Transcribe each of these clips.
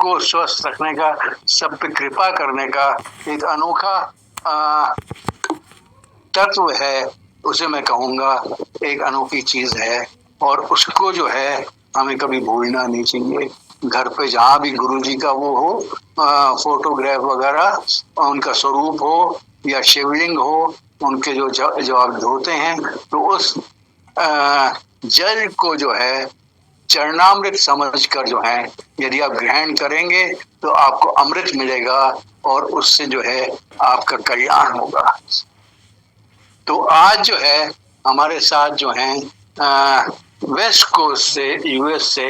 सबको स्वस्थ रखने का, सब पे कृपा करने का एक अनोखा तत्व है, उसे मैं कहूँगा एक अनोखी चीज है। और उसको जो है हमें कभी भूलना नहीं चाहिए। घर पे जहाँ भी गुरुजी का वो हो, फोटोग्राफ वगैरह, उनका स्वरूप हो या शिवलिंग हो, उनके जो आप धोते हैं, तो उस जल को जो है चरणामृत समझकर जो है यदि आप ग्रहण करेंगे तो आपको अमृत मिलेगा और उससे जो है आपका कल्याण होगा। तो आज जो है हमारे साथ जो है वेस्ट कोस्ट से, यूएस से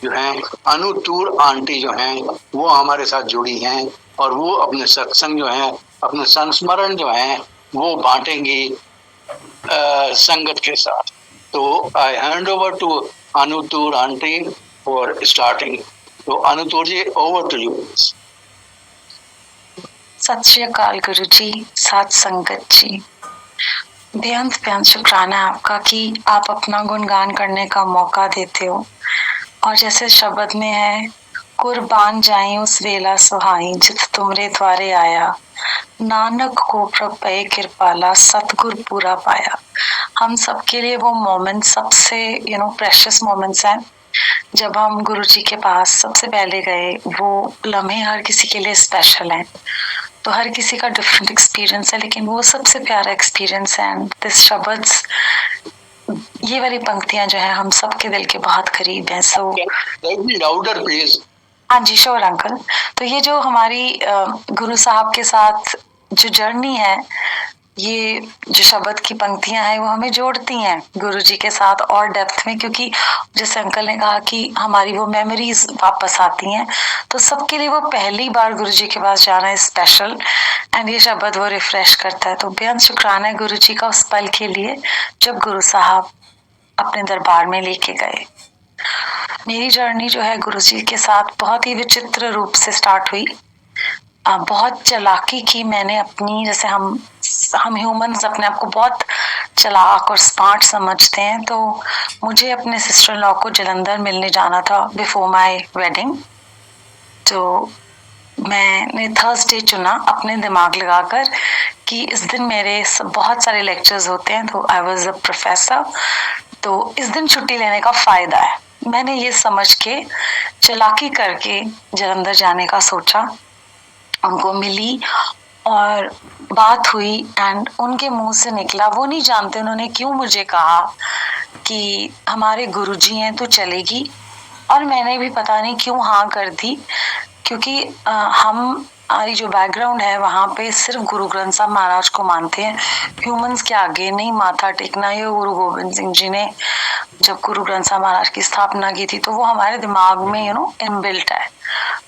जो है अनुतूर आंटी जो हैं वो हमारे साथ जुड़ी हैं और वो अपने सत्संग जो है, अपने संस्मरण जो है वो बांटेंगी संगत के साथ। तो I hand over to Anutur aunty for starting. तो Anutur ji, over to you. सत श्री अकाल गुरु जी, साथ संगत जी, बेअंत शुक्राना आपका कि आप अपना गुणगान करने का मौका देते हो। और जैसे शब्द में है, कुर्बान जाई उस वेला सुहाई जित तुमरे द्वारे आया, नानक को प्रभ पए कृपाला सतगुर पूरा पाया। हम सबके लिए वो मोमेंट सबसे प्रेशियस मोमेंट्स हैं जब हम गुरु जी के पास सबसे पहले गए। वो लम्हे हर किसी के लिए स्पेशल हैं, तो हर किसी का डिफरेंट एक्सपीरियंस है, लेकिन वो सबसे प्यारा एक्सपीरियंस है। दिस शब्द्स, ये वाली पंक्तियां जो है हम सबके दिल के बहुत करीब हैं। सो लाउडर प्लीज। हाँ जी, श्योर अंकल। तो ये जो हमारी गुरु साहब के साथ जो जर्नी है, ये जो शब्द की पंक्तियां हैं वो हमें जोड़ती हैं गुरु जी के साथ और डेप्थ में, क्योंकि जैसे अंकल ने कहा कि हमारी वो मेमोरीज वापस आती हैं। तो सबके लिए वो पहली बार गुरु जी के पास जाना है स्पेशल, एंड ये शब्द वो रिफ्रेश करता है। तो बेहद शुक्राना है गुरु जी का उस पल के लिए जब गुरु साहब अपने दरबार में लेके गए। मेरी जर्नी जो है गुरु जी के साथ बहुत ही विचित्र रूप से स्टार्ट हुई। बहुत चालाकी की मैंने अपनी, जैसे हम ह्यूमंस अपने आप को बहुत चालाक और स्मार्ट समझते हैं, तो मुझे अपने सिस्टर इन लॉ को जलंधर मिलने जाना था बिफोर माय वेडिंग। तो मैंने थर्सडे चुना अपने दिमाग लगाकर कि इस दिन मेरे बहुत सारे लेक्चर्स होते हैं, तो आई वाज अ प्रोफेसर, तो इस दिन छुट्टी लेने का फायदा है। मैंने ये समझ के चालाकी करके जलंधर जाने का सोचा, उनको मिली और बात हुई, एंड उनके मुंह से निकला, वो नहीं जानते उन्होंने क्यों मुझे कहा कि हमारे गुरुजी हैं तो चलेगी। और मैंने भी पता नहीं क्यों हाँ कर दी, क्योंकि हमारी जो बैकग्राउंड है वहाँ पे सिर्फ गुरु ग्रंथ साहब महाराज को मानते हैं, ह्यूमंस के आगे नहीं माथा टेकना। ये गुरु गोविंद सिंह जी ने जब गुरु ग्रंथ साहब महाराज की स्थापना की थी तो वो हमारे दिमाग में इनबिल्ट है।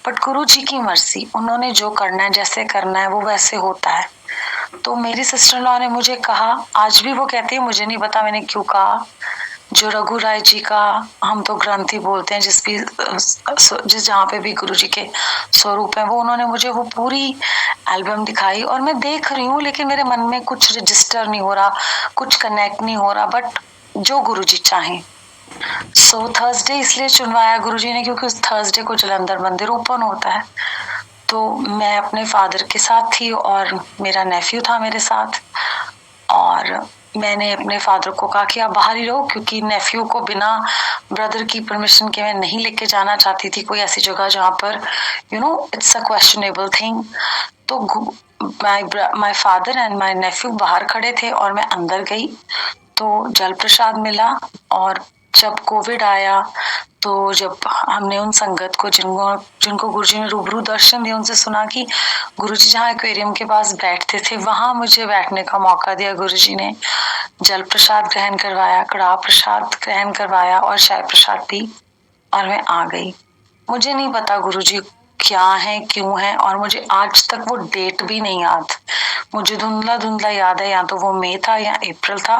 बट गुरु जी की मर्जी, उन्होंने जो करना है, जैसे करना है, वो वैसे होता है। तो मेरी सिस्टर लॉ ने मुझे कहा, आज भी वो कहती है, मुझे नहीं पता मैंने क्यों कहा, जो रघु राय जी का हम तो ग्रंथी बोलते हैं, जिस जहाँ पे भी गुरु जी के स्वरूप है, वो उन्होंने मुझे वो पूरी एल्बम दिखाई और मैं देख रही हूँ, लेकिन मेरे मन में कुछ रजिस्टर नहीं हो रहा, कुछ कनेक्ट नहीं हो रहा। बट जो गुरु जी चाहें। सो थर्सडे इसलिए चुनवाया गुरुजी ने क्योंकि उस थर्सडे को जलंधर मंदिर ओपन होता है। तो मैं अपने फादर के साथ थी और मेरा नेफ्यू था मेरे साथ, और मैंने अपने फादर को कहा कि आप बाहर ही रहो, क्योंकि नेफ्यू को बिना ब्रदर की परमिशन के मैं नहीं लेके जाना चाहती थी कोई ऐसी जगह जहाँ पर इट्स अ क्वेश्चनेबल थिंग। तो my father and my Neiphiu बाहर खड़े थे और मैं अंदर गई, तो जल प्रसाद मिला। और जब कोविड आया, तो जब हमने उन संगत को जिनको गुरुजी ने रूबरू दर्शन दिए, उनसे सुना कि गुरुजी जहाँ एक्वेरियम के पास बैठते थे वहां मुझे बैठने का मौका दिया। गुरुजी ने जल प्रसाद ग्रहण करवाया, कड़ाह प्रसाद ग्रहण करवाया और चाय प्रसाद भी, और मैं आ गई। मुझे नहीं पता गुरुजी क्या है, क्यों है, और मुझे आज तक वो डेट भी नहीं याद। मुझे धुंधला धुंधला याद है, या तो वो मई था या अप्रैल था,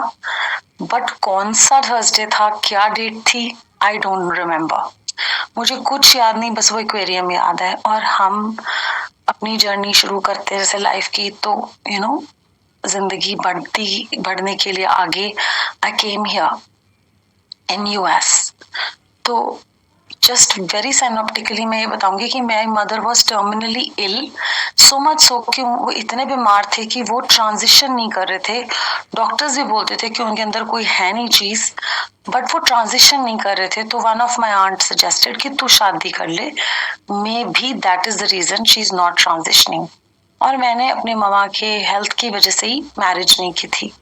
बट कौन सा थर्सडे था, क्या डेट थी, आई डोंट रिमेम्बर। मुझे कुछ याद नहीं, बस वो एक्वेरियम याद है। और हम अपनी जर्नी शुरू करते हैं जैसे लाइफ की, तो जिंदगी बढ़ने के लिए आगे I came here in US. तो जस्ट वेरी साइनोप्टिकली मैं ये बताऊंगी कि my mother was terminally ill, so much so कि वो इतने बीमार थे कि वो ट्रांजिशन नहीं कर रहे थे। डॉक्टर्स भी बोलते थे कि उनके अंदर कोई है नहीं चीज, बट वो ट्रांजिशन नहीं कर रहे थे। तो one of my aunt suggested कि तू शादी कर ले, may that is the reason she is not transitioning. और मैंने अपनी ममा के हेल्थ की वजह से ही मैरिज नहीं की थी।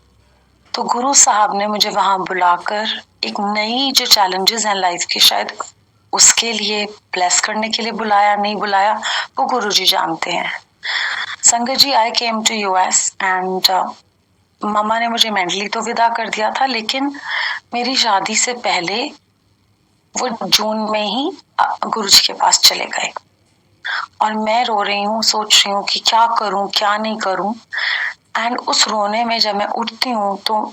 तो गुरु साहब ने मुझे वहां बुलाकर एक नई जो चैलेंजेस हैं लाइफ की, शायद उसके लिए ब्लेस करने के लिए बुलाया, नहीं बुलाया वो गुरुजी जानते हैं। संगत जी, आई केम टू यूएस एंड मम्मा ने मुझे मेंटली तो विदा कर दिया था, लेकिन मेरी शादी से पहले वो जून में ही गुरुजी के पास चले गए। और मैं रो रही हूँ, सोच रही हूँ कि क्या करूँ क्या नहीं करूँ। एंड उस रोने में जब मैं उठती हूँ तो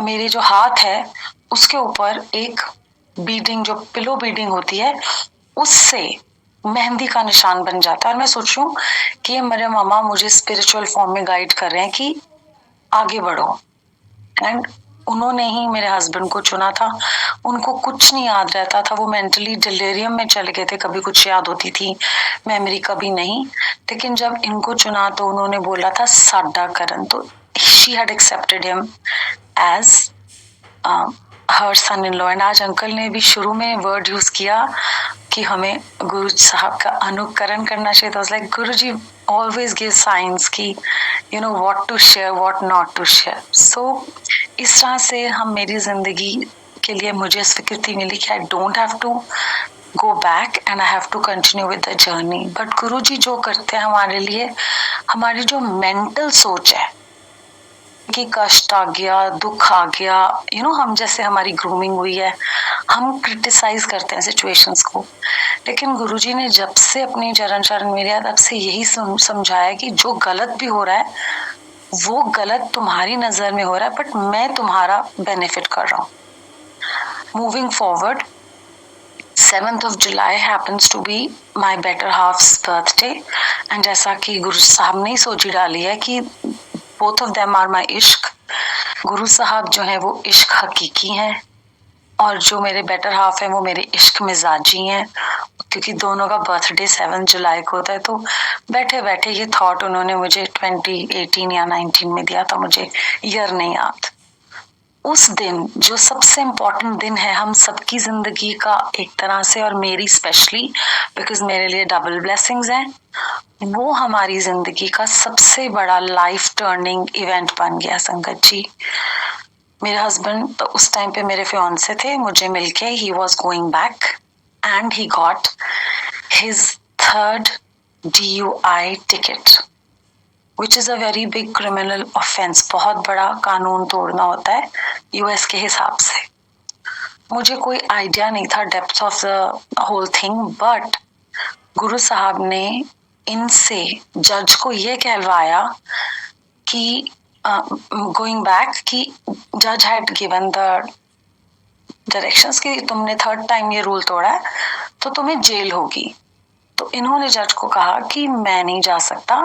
मेरे जो हाथ है उसके ऊपर एक बीडिंग, जो पिलो बीडिंग होती है, उससे मेहंदी का निशान बन जाता है। और मैं सोच रही हूँ कि मेरे मामा मुझे स्पिरिचुअल फॉर्म में गाइड कर रहे हैं कि आगे बढ़ो। एंड उन्होंने ही मेरे हस्बैंड को चुना था। उनको कुछ नहीं याद रहता था, वो मेंटली डिलेरियम में चले गए थे, कभी कुछ याद होती थी मेमोरी, कभी नहीं। लेकिन जब इनको चुना तो उन्होंने बोला था साडा करन, तो she had accepted him as her son in law. And आज अंकल ने भी शुरू में वर्ड यूज किया कि हमें गुरु साहब का अनुकरण करना चाहिए। तो like Guruji always give signs की you know what to share what not to share. So इस तरह से हम मेरी जिंदगी के लिए मुझे स्वीकृति मिली कि I don't have to go back and I have to continue with the journey. But Guruji जो करते हैं हमारे लिए, हमारी जो मेंटल सोच है कि कष्ट आ गया, दुख आ गया, यू नो, हम जैसे हमारी ग्रूमिंग हुई है, हम क्रिटिसाइज करते हैं सिचुएशंस को। लेकिन गुरुजी ने जब से अपनी चरण चरण मिले तब से यही समझाया कि जो गलत भी हो रहा है वो गलत तुम्हारी नजर में हो रहा है, बट मैं तुम्हारा बेनिफिट कर रहा हूँ। Moving forward, 7th of July happens to be my better half's birthday, and जैसा कि गुरु साहब ने सोची डाली है कि both of them are my इश्क। गुरु साहब जो है वो इश्क हकीकी हैं, और जो मेरे बेटर हाफ है वो मेरे इश्क मिजाजी हैं। क्योंकि दोनों का बर्थडे 7 जुलाई को होता है, तो बैठे बैठे ये थॉट उन्होंने मुझे 2018 या 19 में दिया था, मुझे ईयर नहीं याद। उस दिन जो सबसे इम्पोर्टेंट दिन है हम सबकी जिंदगी का एक तरह से, और मेरी स्पेशली बिकॉज मेरे लिए डबल ब्लेसिंग्स हैं, वो हमारी जिंदगी का सबसे बड़ा लाइफ टर्निंग इवेंट बन गया। संगत जी, मेरे हस्बैंड तो उस टाइम पे मेरे फियांसे थे, मुझे मिलके he was going back and he got his 3rd DUI ticket, which is a very big criminal offense। बहुत बड़ा कानून तोड़ना होता है यूएस के हिसाब से। मुझे कोई आइडिया नहीं था depth of the whole thing, but Guru Sahib ने इनसे जज को ये कहलवाया कि गोइंग बैक कि जज हैड गिवन द डायरेक्शंस कि तुमने 3rd टाइम ये रूल तोड़ा है तो तुम्हें जेल होगी। तो इन्होंने जज को कहा कि मैं नहीं जा सकता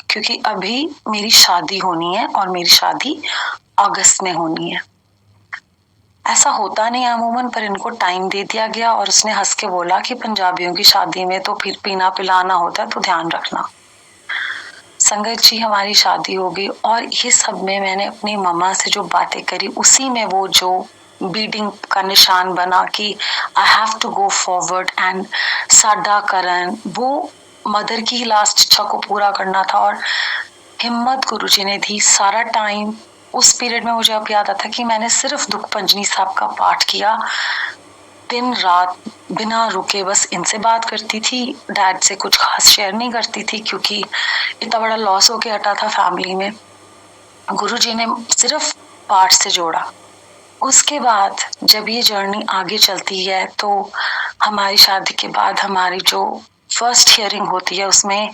क्योंकि अभी मेरी शादी होनी है और मेरी शादी अगस्त में होनी है। ऐसा होता नहीं है अमूमन, पर इनको टाइम दे दिया गया। और उसने हंस के बोला कि पंजाबियों की शादी में तो फिर पीना पिलाना होता है, तो ध्यान रखना। संगत जी, हमारी शादी हो गई, और ये सब में मैंने अपनी मम्मा से जो बातें करी उसी में वो जो बीडिंग का निशान बना कि I have to go forward and साडा करन, वो मदर की लास्ट इच्छा को पूरा करना था। और हिम्मत गुरुजी ने दी। सारा टाइम उस पीरियड में मुझे अब याद आता कि मैंने सिर्फ दुख पंजनी साहब का पाठ किया, दिन रात बिना रुके बस इनसे बात करती थी, डैड से कुछ खास शेयर नहीं करती थी क्योंकि इतना बड़ा लॉस होके हटा था फैमिली में। गुरुजी ने सिर्फ पाठ से जोड़ा। उसके बाद जब ये जर्नी आगे चलती है तो हमारी शादी के बाद हमारी जो फर्स्ट हियरिंग होती है उसमें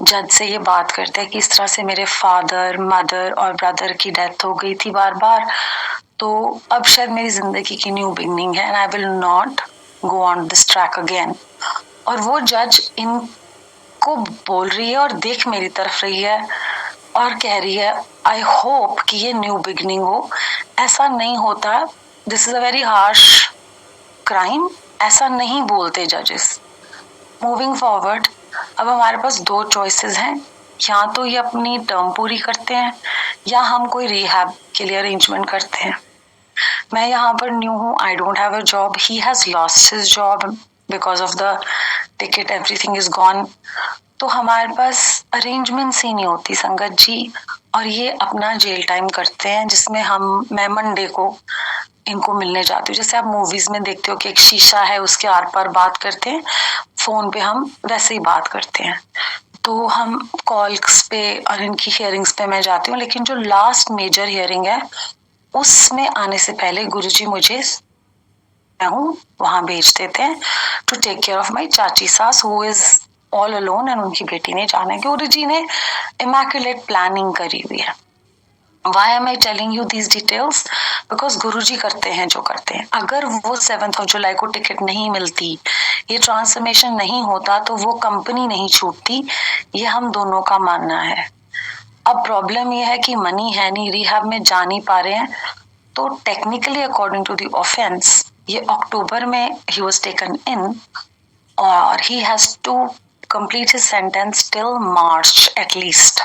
जज से ये बात करते हैं कि इस तरह से मेरे फादर, मदर और ब्रदर की डेथ हो गई थी बार बार, तो अब शायद मेरी जिंदगी की न्यू बिगनिंग है and I will not go on this track again. और वो जज इनको बोल रही है और देख मेरी तरफ रही है और कह रही है आई होप कि ये न्यू बिगनिंग हो। ऐसा नहीं होता, this is a very harsh crime ऐसा नहीं बोलते जजेस। मूविंग फॉरवर्ड, अब हमारे पास 2 चॉइसेस हैं, या तो ये अपनी टर्म पूरी करते हैं या हम कोई रिहैब के लिए अरेंजमेंट करते हैं। मैं यहाँ पर न्यू हूँ, आई don't have a job, he has lost his job because of the ticket, everything is gone. तो हमारे पास अरेंजमेंट्स ही नहीं होती संगत जी, और ये अपना जेल टाइम करते हैं जिसमें मैं मंडे को इनको मिलने जाती हूँ। जैसे आप मूवीज में देखते हो कि एक शीशा है, उसके आर पार बात करते हैं, फोन पे हम वैसे ही बात करते हैं। तो हम कॉल्स पे और इनकी हियरिंग्स पे मैं जाती हूँ, लेकिन जो लास्ट मेजर हियरिंग है उसमें आने से पहले गुरुजी मुझे वहां भेज देते हैं to take care of my चाची सास who is all alone, and उनकी बेटी ने जाना है। गुरुजी ने इमैक्युलेट प्लानिंग करी हुई है। Why am I telling you these details? Because गुरुजी करते हैं जो करते हैं। अगर वो 7 जुलाई को टिकट नहीं मिलती, ये ट्रांसफॉर्मेशन नहीं होता, तो वो कंपनी नहीं छूटती, ये हम दोनों का मानना है। अब प्रॉब्लम ये है कि मनी है नहीं, रिहैब में जा नहीं पा रहे हैं, तो technically according to the offence ये अक्टूबर में ही वाज टेकन इन और he has to complete his sentence till March at least,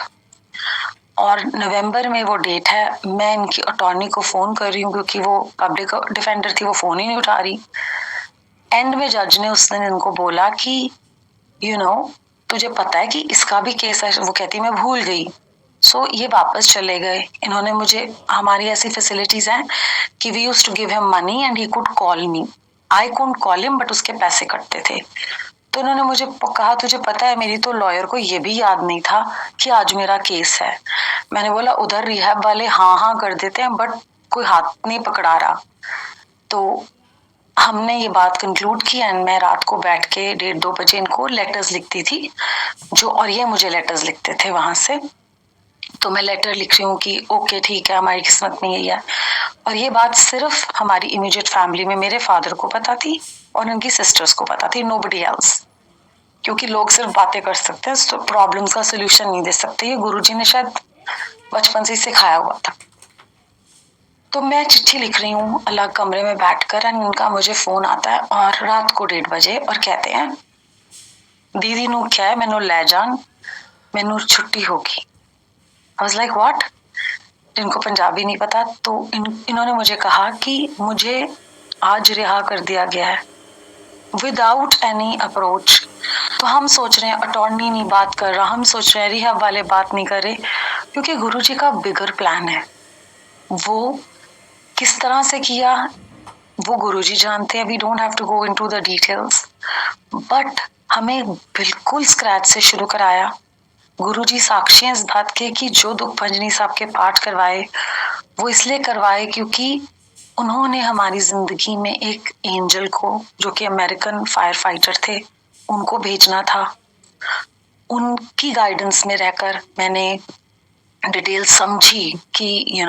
और नवंबर में वो डेट है। मैं इनकी अटॉर्नी को फोन कर रही हूँ क्योंकि वो पब्लिक डिफेंडर थी, वो फोन ही नहीं उठा रही। एंड में जज ने उस दिन इनको बोला कि तुझे पता है कि इसका भी केस है? वो कहती मैं भूल गई। सो ये वापस चले गए। इन्होंने मुझे, हमारी ऐसी फैसिलिटीज हैं कि we used to give him money and he could call me, I couldn't call him, but उसके पैसे कटते थे। तो उन्होंने मुझे कहा तुझे पता है, मेरी तो लॉयर को ये भी याद नहीं था कि आज मेरा केस है। मैंने बोला उधर रिहैब वाले हाँ हाँ कर देते हैं बट कोई हाथ नहीं पकड़ा रहा। तो हमने ये बात कंक्लूड की एंड मैं रात को बैठ के 1:30-2 बजे इनको लेटर्स लिखती थी और ये मुझे लेटर्स लिखते थे वहां से। तो मैं लेटर लिख रही हूँ कि ओके ठीक है, हमारी किस्मत में यही है। और ये बात सिर्फ हमारी इमीडिएट फैमिली में मेरे फादर को पता थी और उनकी सिस्टर्स को पता थी, नोबडी एल्स। क्योंकि लोग सिर्फ बातें कर सकते हैं, तो प्रॉब्लम्स का सोल्यूशन नहीं दे सकते। ये गुरुजी ने शायद बचपन से सिखाया हुआ था। तो मैं चिट्ठी लिख रही हूँ अलग कमरे में बैठकर एंड उनका मुझे फोन आता है और रात को 1:30 बजे और कहते हैं दीदी नू क्या है, मैनू ले जान, मैनू छुट्टी होगी। I was like what? जिनको पंजाबी नहीं पता, तो इन्होंने मुझे कहा कि मुझे आज रिहा कर दिया गया है विदाउट एनी अप्रोच। तो हम सोच रहे हैं अटॉर्नी नहीं बात कर रहा, हम सोच रहे हैं रिहैब वाले बात नहीं कर रहे, क्योंकि गुरुजी का बिगर प्लान है। वो किस तरह से किया वो गुरुजी जानते हैं, we don't have to go into the details, but हमें बिल्कुल स्क्रैच से शुरू कराया। गुरुजी साक्षी हैं इस बात के कि जो दुख भंजनी साहब के पाठ करवाए वो इसलिए करवाए क्योंकि उन्होंने हमारी जिंदगी में एक एंजल को, जो कि अमेरिकन फायर फाइटर थे, उनको भेजना था। उनकी गाइडेंस में रहकर मैंने डिटेल समझी कि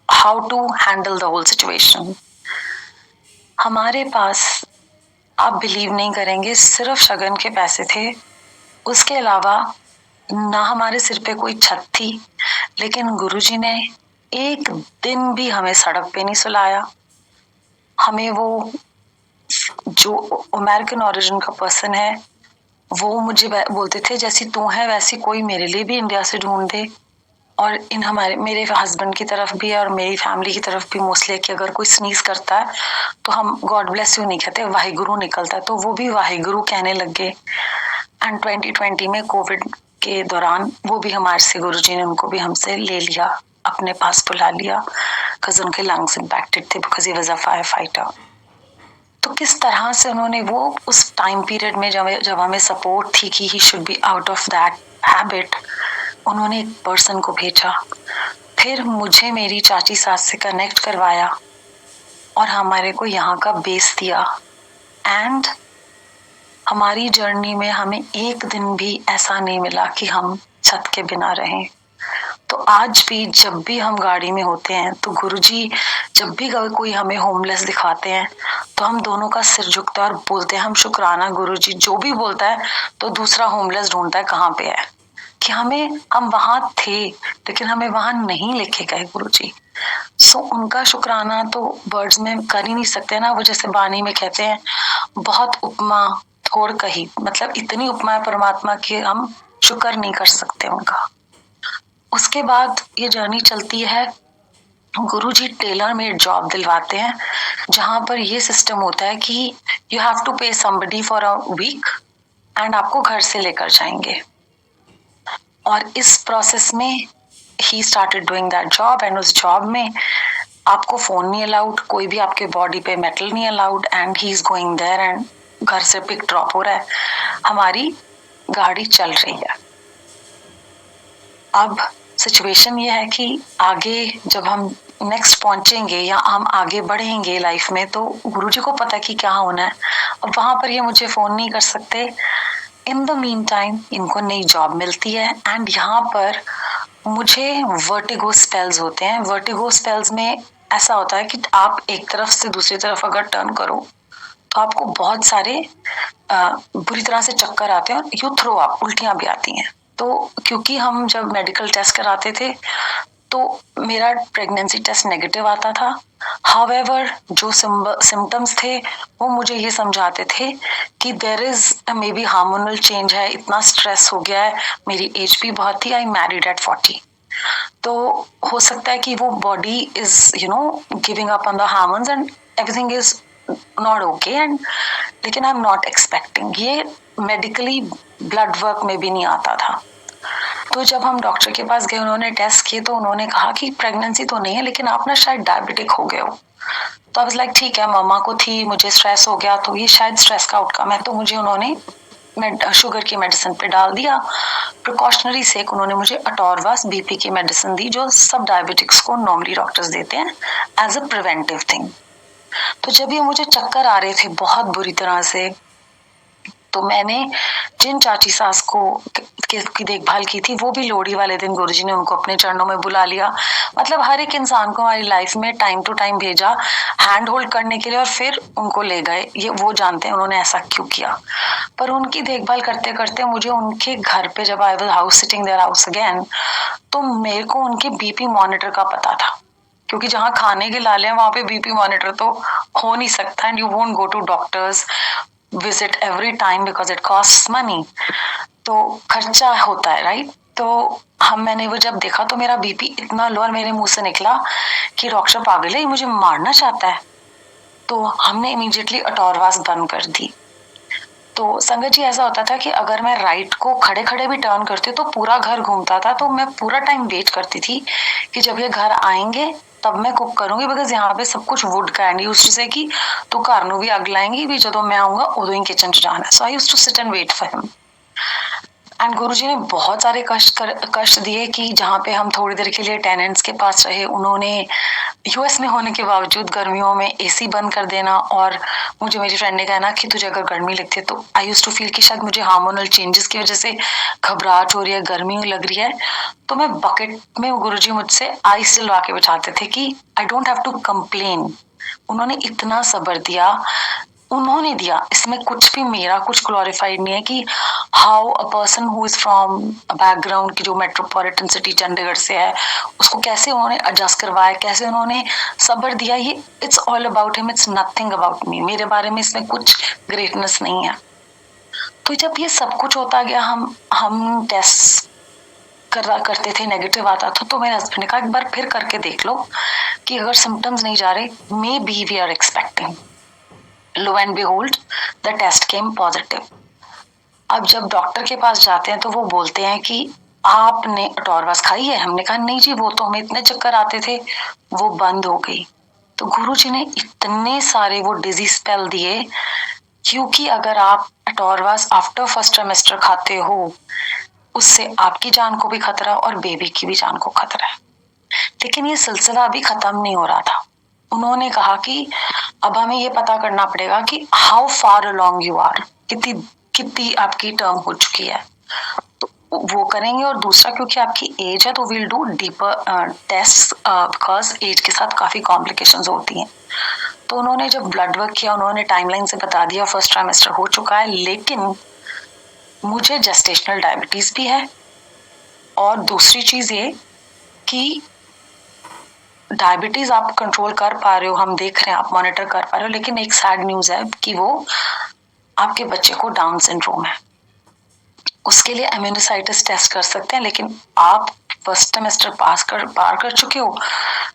how to handle the whole situation. हमारे पास, आप बिलीव नहीं करेंगे, सिर्फ शगन के पैसे थे, उसके अलावा ना हमारे सिर पे कोई छत थी। लेकिन गुरुजी ने एक दिन भी हमें सड़क पे नहीं सुलाया। हमें वो जो अमेरिकन ओरिजिन का पर्सन है वो मुझे बोलते थे जैसी तू है वैसी कोई मेरे लिए भी इंडिया से ढूंढ दे। और मेरे हस्बैंड की तरफ भी और मेरी फैमिली की तरफ भी मोस्टली कि अगर कोई स्नीज करता है तो हम गॉड ब्लेस यू नहीं कहते, वाहिगुरु निकलता है, तो वो भी वाहिगुरु कहने लग गए। एंड 2020 में कोविड के दौरान वो भी हमारे से, गुरुजी ने उनको भी हमसे ले लिया, अपने पास बुला लिया, बिकॉज उनके लंग्स इम्पैक्टेड थे, because he was a fire fighter. तो किस तरह से उन्होंने वो उस टाइम पीरियड में जब हमें सपोर्ट थी कि he should be out of that habit, उन्होंने एक पर्सन को भेजा, फिर मुझे मेरी चाची सास से कनेक्ट करवाया और हमारे को यहाँ का बेस दिया। एंड हमारी जर्नी में हमें एक दिन भी ऐसा नहीं मिला कि हम छत के बिना रहें। तो आज भी जब भी हम गाड़ी में होते हैं तो गुरुजी जब भी कोई हमें होमलेस दिखाते हैं तो हम दोनों का सिर झुकता है और बोलते हैं हम शुक्राना गुरुजी, जो भी बोलता है तो दूसरा होमलेस ढूंढता है कहाँ पे है, कि हम वहां थे लेकिन हमें वहां नहीं लेके गए गुरुजी। सो उनका शुक्राना तो वर्ड्स में कर ही नहीं सकते ना। वो जैसे वाणी में कहते हैं, बहुत उपमा थोड़ कही, मतलब इतनी उपमा है परमात्मा की, हम शुक्र नहीं कर सकते उनका। उसके बाद ये जर्नी चलती है। गुरुजी टेलर मेड जॉब दिलवाते हैं, जहां पर ये सिस्टम होता है कि you have to pay somebody for a week and आपको घर से लेकर जाएंगे। और इस प्रोसेस में ही started doing that job, and उस जॉब में आपको फोन नहीं अलाउड, कोई भी आपके बॉडी पे मेटल नहीं allowed, and he is going there and घर से पिक ड्रॉप हो रहा है, हमारी गाड़ी चल रही है। अब सिचुएशन ये है कि आगे जब हम नेक्स्ट पहुंचेंगे या हम आगे बढ़ेंगे लाइफ में, तो गुरुजी को पता कि क्या होना है। अब वहां पर ये मुझे फोन नहीं कर सकते। इन द मीन टाइम इनको नई जॉब मिलती है, एंड यहाँ पर मुझे वर्टिगो स्पेल्स होते हैं। वर्टिगो स्पेल्स में ऐसा होता है कि आप एक तरफ से दूसरी तरफ अगर टर्न करो तो आपको बहुत सारे बुरी तरह से चक्कर आते हैं, और यू थ्रो अप, उल्टियां भी आती हैं। तो क्योंकि हम जब मेडिकल टेस्ट कराते थे तो मेरा प्रेगनेंसी टेस्ट नेगेटिव आता था। हाउएवर जो सिम्टम्स थे वो मुझे ये समझाते थे कि there is maybe hormonal change है, इतना स्ट्रेस हो गया है, मेरी एज भी बहुत थी, आई मैरिड एट 40, तो हो सकता है कि वो body is giving up on the hormones and everything is not okay, and लेकिन आई एम नॉट एक्सपेक्टिंग, ये मेडिकली ब्लड वर्क में भी नहीं आता था। तो जब हम डॉक्टर के पास गए, उन्होंने टेस्ट किए, तो उन्होंने कहा कि प्रेगनेंसी तो नहीं है, लेकिन आप ना शायद डायबिटिक हो गए हो। तो आई वाज लाइक ठीक है, मम्मा को थी, मुझे स्ट्रेस हो गया, तो ये शायद स्ट्रेस का आउटकम है। तो मुझे उन्होंने शुगर की मेडिसिन पे डाल दिया। प्रिकॉशनरी सेक उन्होंने मुझे अटोरवास बीपी की मेडिसिन दी, जो सब डायबिटिक्स को नॉर्मली डॉक्टर्स देते हैं एज अ प्रिवेंटिव थिंग। तो जब ये मुझे चक्कर आ रहे थे बहुत बुरी तरह से, तो मैंने जिन चाची सास को की देखभाल की थी, वो भी लोहड़ी वाले दिन गुरुजी ने उनको अपने चरणों में बुला लिया। मतलब हर एक इंसान को हमारी लाइफ में टाइम टू टाइम भेजा हैंड होल्ड करने के लिए, और फिर उनको ले गए। ये वो जानते हैं उन्होंने ऐसा क्यों किया। पर उनकी देखभाल करते करते मुझे उनके घर पे, जब I was house sitting their house again, तो मेरे को उनके बीपी मॉनिटर का पता था, क्योंकि जहाँ खाने के लाले हैं वहां पे बीपी मॉनिटर तो हो नहीं सकता, and you won't go to doctors visit every time because it cost money, तो खर्चा होता है, राइट। तो मैंने वो जब देखा तो मेरा बीपी इतना लो, और मेरे मुंह से निकला कि डॉक्टर पागल है, ये मुझे मारना चाहता है। तो हमने इमीडिएटली अटोरवास बंद कर दी। तो संगत जी ऐसा होता था कि अगर मैं राइट को खड़े खड़े भी टर्न करती तो पूरा घर घूमता था। तो मैं पूरा टाइम वेट करती थी कि जब ये घर आएंगे तब मैं कुक करूंगी, बिकॉज यहाँ पे सब कुछ वुड का एंड यूज्ड टू से कि तू घर नू भी अग लाएंगी भी, जब मैं आऊंगा उदो ही किचन च जाना। So I used to sit and wait for him. And Guruji ने बहुत सारे कष्ट दिए कि जहाँ पे हम थोड़ी देर के लिए टेनेंट्स के पास रहे, उन्होंने यूएस में होने के बावजूद गर्मियों में एसी बंद कर देना। और मुझे मेरी फ्रेंड ने कहना कि तुझे अगर गर्मी लगती है, तो आई यूज्ड टू फील कि शायद मुझे हार्मोनल चेंजेस की वजह से घबराहट हो रही है, गर्मी लग रही है। तो मैं बकेट में गुरुजी मुझसे आइस दिलवा के बिठाते थे कि I don't have to complain. उन्होंने इतना सब्र दिया, उन्होंने दिया, इसमें कुछ भी मेरा कुछ ग्लोरीफाइड नहीं है कि how a person who is from background की जो मेट्रोपॉलिटन सिटी चंडीगढ़ से है, उसको कैसे उन्होंने एडजस्ट करवाया, कैसे उन्होंने सब्र दिया। ये it's all about him, it's nothing about me. मेरे बारे में इसमें कुछ ग्रेटनेस नहीं है। तो जब ये सब कुछ होता गया, हम टेस्ट करते थे, नेगेटिव आता था, तो मेरे हस्बैंड ने कहा एक बार फिर करके देख लो कि अगर सिम्टम्स नहीं जा रहे, maybe we are expecting. Lo and behold the test came positive. अब जब डॉक्टर के पास जाते हैं तो वो बोलते हैं कि आपने अटोरवास खाई है। हमने कहा नहीं जी, वो तो हमें इतने चक्कर आते थे, वो बंद हो गई। तो गुरुजी ने इतने सारे वो डिजीज स्पेल दिए, क्योंकि अगर आप अटोरवास आफ्टर फर्स्ट ट्राइमेस्टर खाते हो, उससे आपकी जान को भी खतरा और बेबी की भी जान को खतरा है। लेकिन ये सिलसिला अभी खत्म नहीं हो रहा था। उन्होंने कहा कि अब हमें ये पता करना पड़ेगा कि how far along you are, कितनी आपकी टर्म हो चुकी है, तो वो करेंगे। और दूसरा, क्योंकि आपकी एज है तो will do deeper test, because age के साथ काफी कॉम्प्लिकेशंस होती हैं। तो उन्होंने जब ब्लड वर्क किया, उन्होंने टाइमलाइन से बता दिया फर्स्ट ट्राइमेस्टर हो चुका है, लेकिन मुझे जेस्टेशनल डायबिटीज भी है। और दूसरी चीज ये कि डायबिटीज आप कंट्रोल कर पा रहे हो, हम देख रहे हैं, आप मॉनिटर कर पा रहे हो, लेकिन एक सैड न्यूज है कि वो आपके बच्चे को डाउन सिंड्रोम है। उसके लिए इम्यूनोसाइटिस टेस्ट कर सकते हैं, लेकिन आप फर्स्ट सेमेस्टर पार कर चुके हो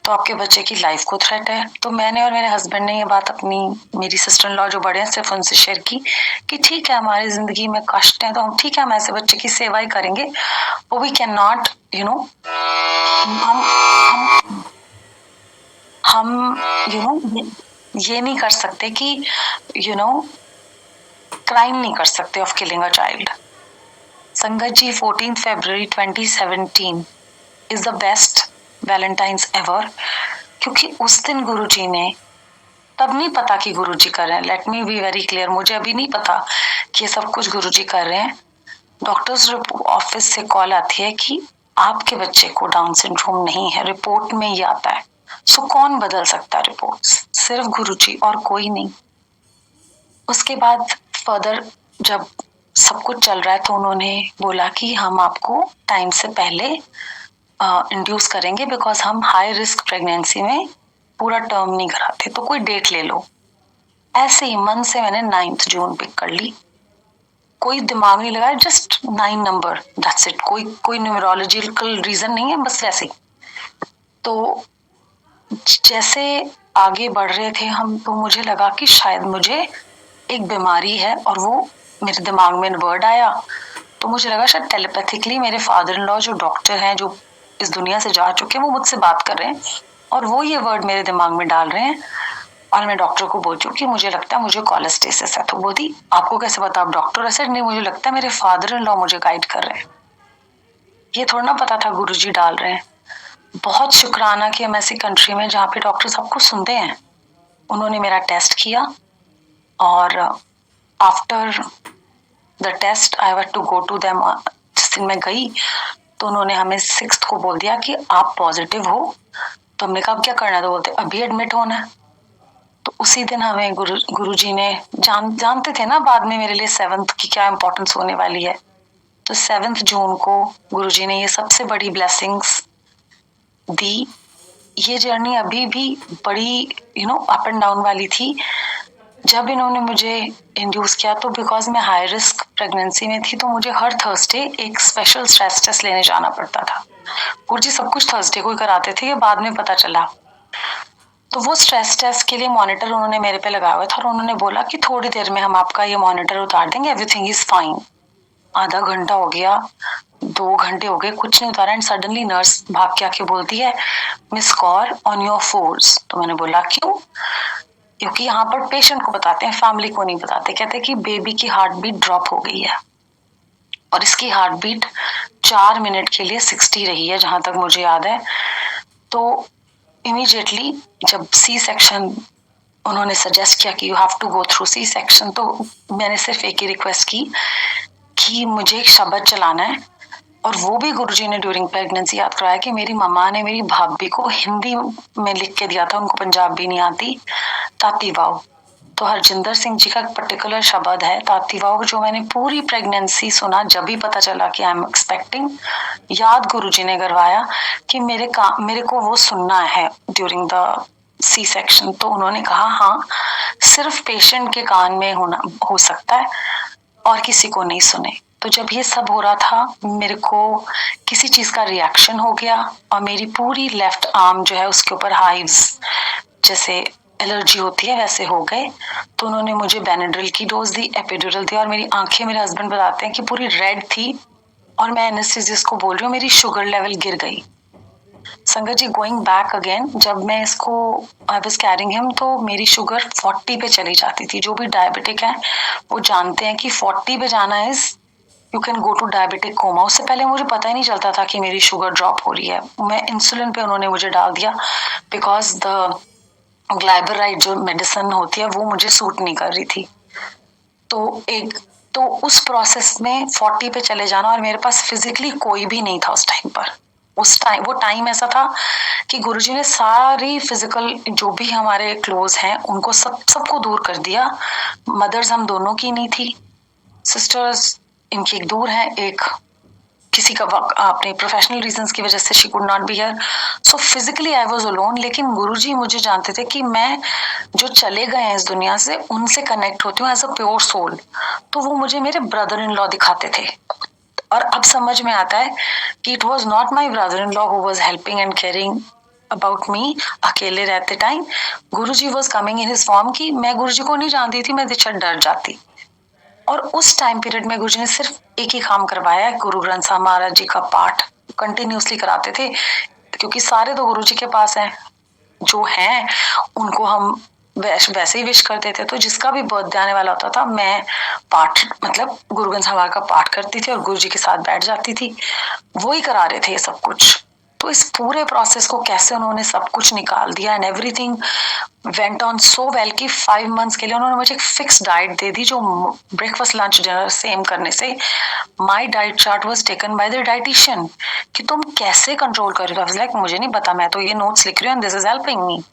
तो आपके बच्चे की लाइफ को थ्रेट है। तो मैंने और मेरे हस्बैंड ने ये बात मेरी सिस्टर इन लॉ जो बड़े हैं सिर्फ उनसे शेयर की कि ठीक है, हमारी जिंदगी में कष्ट है तो हम ठीक है, हम ऐसे बच्चे की सेवा ही करेंगे, वो वी कैन नॉट हम ये नहीं कर सकते कि क्राइम नहीं कर सकते ऑफ किलिंग अ चाइल्ड। संगत जी, 14 फरवरी 2017 is the best Valentine's ever, क्योंकि उस दिन गुरुजी ने, तब नहीं पता कि गुरुजी कर रहे हैं, let me be very clear, मुझे अभी नहीं पता कि ये सब कुछ गुरुजी कर रहे हैं। डॉक्टर्स ऑफिस से कॉल आती है कि आपके बच्चे को डाउन सिंड्रोम नहीं है, रिपोर्ट में ये आता है। सो कौन बदल सकता है रिपोर्ट्स? सिर्फ गुरुजी और कोई नहीं। उसके बाद फर्दर जब सब कुछ चल रहा है तो उन्होंने बोला कि हम आपको टाइम से पहले इंड्यूस करेंगे, बिकॉज हम हाई रिस्क प्रेगनेंसी में पूरा टर्म नहीं कराते, तो कोई डेट ले लो। ऐसे ही मन से मैंने 9 जून पिक कर ली, कोई दिमाग नहीं लगाया, जस्ट 9 नंबर, दैट्स इट। कोई न्यूमरोलॉजिकल रीजन नहीं है, बस वैसे ही। तो जैसे आगे बढ़ रहे थे हम, तो मुझे लगा कि शायद मुझे एक बीमारी है, और वो मेरे दिमाग में वर्ड आया, तो मुझे लगा शायद टेलीपैथिकली मेरे फादर इन लॉ जो डॉक्टर हैं, जो इस दुनिया से जा चुके हैं, वो मुझसे बात कर रहे हैं और वो ये वर्ड मेरे दिमाग में डाल रहे हैं। और मैं डॉक्टर को बोल चुकी, मुझे लगता है मुझे कोलेस्टेसिस है। तो बोली, आपको कैसे पता, आप डॉक्टर? ऐसे नहीं, मुझे लगता है मेरे फादर इन लॉ मुझे गाइड कर रहे हैं। ये थोड़ा ना पता था गुरुजी डाल रहे हैं। बहुत शुक्राना कि हम ऐसी कंट्री में जहाँ पे डॉक्टर सबको सुनते हैं। उन्होंने मेरा टेस्ट किया और after the test I have to go to them. जिस दिन मैं गई तो उन्होंने हमें 6 को बोल दिया कि आप पॉजिटिव हो। तो हमने कहा क्या करना है? तो बोलते अभी एडमिट होना है। तो उसी दिन हमें गुरुजी ने जानते थे ना बाद में मेरे लिए 7th की क्या इम्पोर्टेंस होने वाली है। तो 7 जून को गुरुजी ने ये सबसे बड़ी ब्लेसिंग्स दी। ये जर्नी अभी भी बड़ी अप एंड डाउन वाली थी। जब इन्होंने मुझे इंड्यूस किया तो बिकॉज मैं हाई रिस्क प्रेगनेंसी में थी, तो मुझे हर थर्सडे एक स्पेशल स्ट्रेस टेस्ट लेने जाना पड़ता था। गुरुजी सब कुछ थर्सडे को ही कराते थे, ये बाद में पता चला। तो वो स्ट्रेस टेस्ट के लिए मॉनिटर उन्होंने मेरे पे लगाया हुआ था और उन्होंने बोला कि थोड़ी देर में हम आपका ये मॉनिटर उतार देंगे, एवरीथिंग इज फाइन। आधा घंटा हो गया, 2 घंटे हो गए, कुछ नहीं उतारा। एंड सडनली नर्स भाग के आके बोलती है, miss Kaur on your force. तो मैंने बोला क्यों? क्योंकि यहाँ पर पेशेंट को बताते हैं, फैमिली को नहीं बताते। कहते हैं कि बेबी की हार्ट बीट ड्रॉप हो गई है और इसकी हार्ट बीट 4 मिनट के लिए 60 रही है, जहां तक मुझे याद है। तो इमीडिएटली जब सी सेक्शन उन्होंने सजेस्ट किया कि you have to go through C section, तो मैंने सिर्फ एक ही रिक्वेस्ट की कि मुझे एक शब्द चलाना है। और वो भी गुरुजी ने ड्यूरिंग प्रेगनेंसी याद कराया कि मेरी मम्मा ने मेरी भाभी को हिंदी में लिख के दिया था, उनको पंजाबी नहीं आती, ताती वाव। तो हरजिंदर सिंह जी का एक पर्टिकुलर शब्द है ताती वाव, जो मैंने पूरी प्रेगनेंसी सुना। जब भी पता चला कि आई एम एक्सपेक्टिंग, याद गुरुजी ने करवाया कि मेरे को वो सुनना है ड्यूरिंग द सी सेक्शन। तो उन्होंने कहा हाँ, सिर्फ पेशेंट के कान में हो सकता है और किसी को नहीं सुने। तो जब ये सब हो रहा था, मेरे को किसी चीज का रिएक्शन हो गया और मेरी पूरी लेफ्ट आर्म जो है उसके ऊपर हाइव्स जैसे एलर्जी होती है वैसे हो गए। तो उन्होंने मुझे बेनाड्रिल की डोज दी, एपिड्यूरल दी, और मेरी आंखें, मेरे हस्बैंड बताते हैं कि पूरी रेड थी और मैं एनेस्थीसिस्ट को बोल रही हूँ मेरी शुगर लेवल गिर गई। संगत जी, गोइंग बैक अगेन, जब मैं इसको आई वाज कैरिंग हिम तो मेरी शुगर 40 पे चली जाती थी। जो भी डायबिटिक है वो जानते हैं कि 40 पे जाना is you can go to diabetic coma. उससे पहले मुझे पता ही नहीं चलता था कि मेरी शुगर ड्रॉप हो रही है। मैं इंसुलिन पे उन्होंने मुझे डाल दिया बिकॉज द ग्लाइबराइड जो मेडिसिन होती है वो मुझे सूट नहीं कर रही थी। तो उस प्रोसेस में 40 पे चले जाना, और मेरे पास फिजिकली कोई भी नहीं था उस टाइम पर। वो टाइम ऐसा था कि गुरुजी ने सारी फिजिकल जो भी हमारे क्लोज हैं उनको सबको दूर कर दिया। मदर्स हम दोनों की नहीं थी, सिस्टर्स इनकी एक दूर है, एक किसी का अपने प्रोफेशनल रीजंस की वजह से she could not be here, so physically I was alone. लेकिन गुरुजी मुझे जानते थे कि मैं जो चले गए हैं इस दुनिया से उनसे कनेक्ट होती हूँ एज अ प्योर सोल। तो वो मुझे मेरे ब्रदर इन लॉ दिखाते थे, और अब समझ में आता है कि it was not my brother in law who was helping and caring about me अकेले रहते time. Guruji was coming in his form कि मैं गुरुजी को नहीं जानती थी, मैं बेशक डर जाती। और उस टाइम पीरियड में गुरुजी ने सिर्फ एक ही काम करवाया, गुरु ग्रंथ साहब महाराज जी का पाठ कंटिन्यूसली कराते थे, क्योंकि सारे तो गुरुजी के पास हैं, जो हैं उनको हम वैसे ही विश करते थे। तो जिसका भी बर्थडे आने वाला होता था, मैं पाठ मतलब गुरु ग्रंथ साहब का पाठ करती थी और गुरुजी के साथ बैठ जाती थी। वो ही करा रहे थे ये सब कुछ। तो इस पूरे प्रोसेस को कैसे उन्होंने सब कुछ निकाल दिया, and everything went on so well कि 5 मंथ्स के लिए उन्होंने मुझे एक फिक्स डाइट दे दी, जो ब्रेकफास्ट लंच डिनर सेम करने से my diet chart was taken by the dietitian कि तुम कैसे कंट्रोल कर रहे हो। लाइक मुझे नहीं पता, मैं तो ये नोट्स लिख रही हूँ, दिस इज हेल्पिंग मी।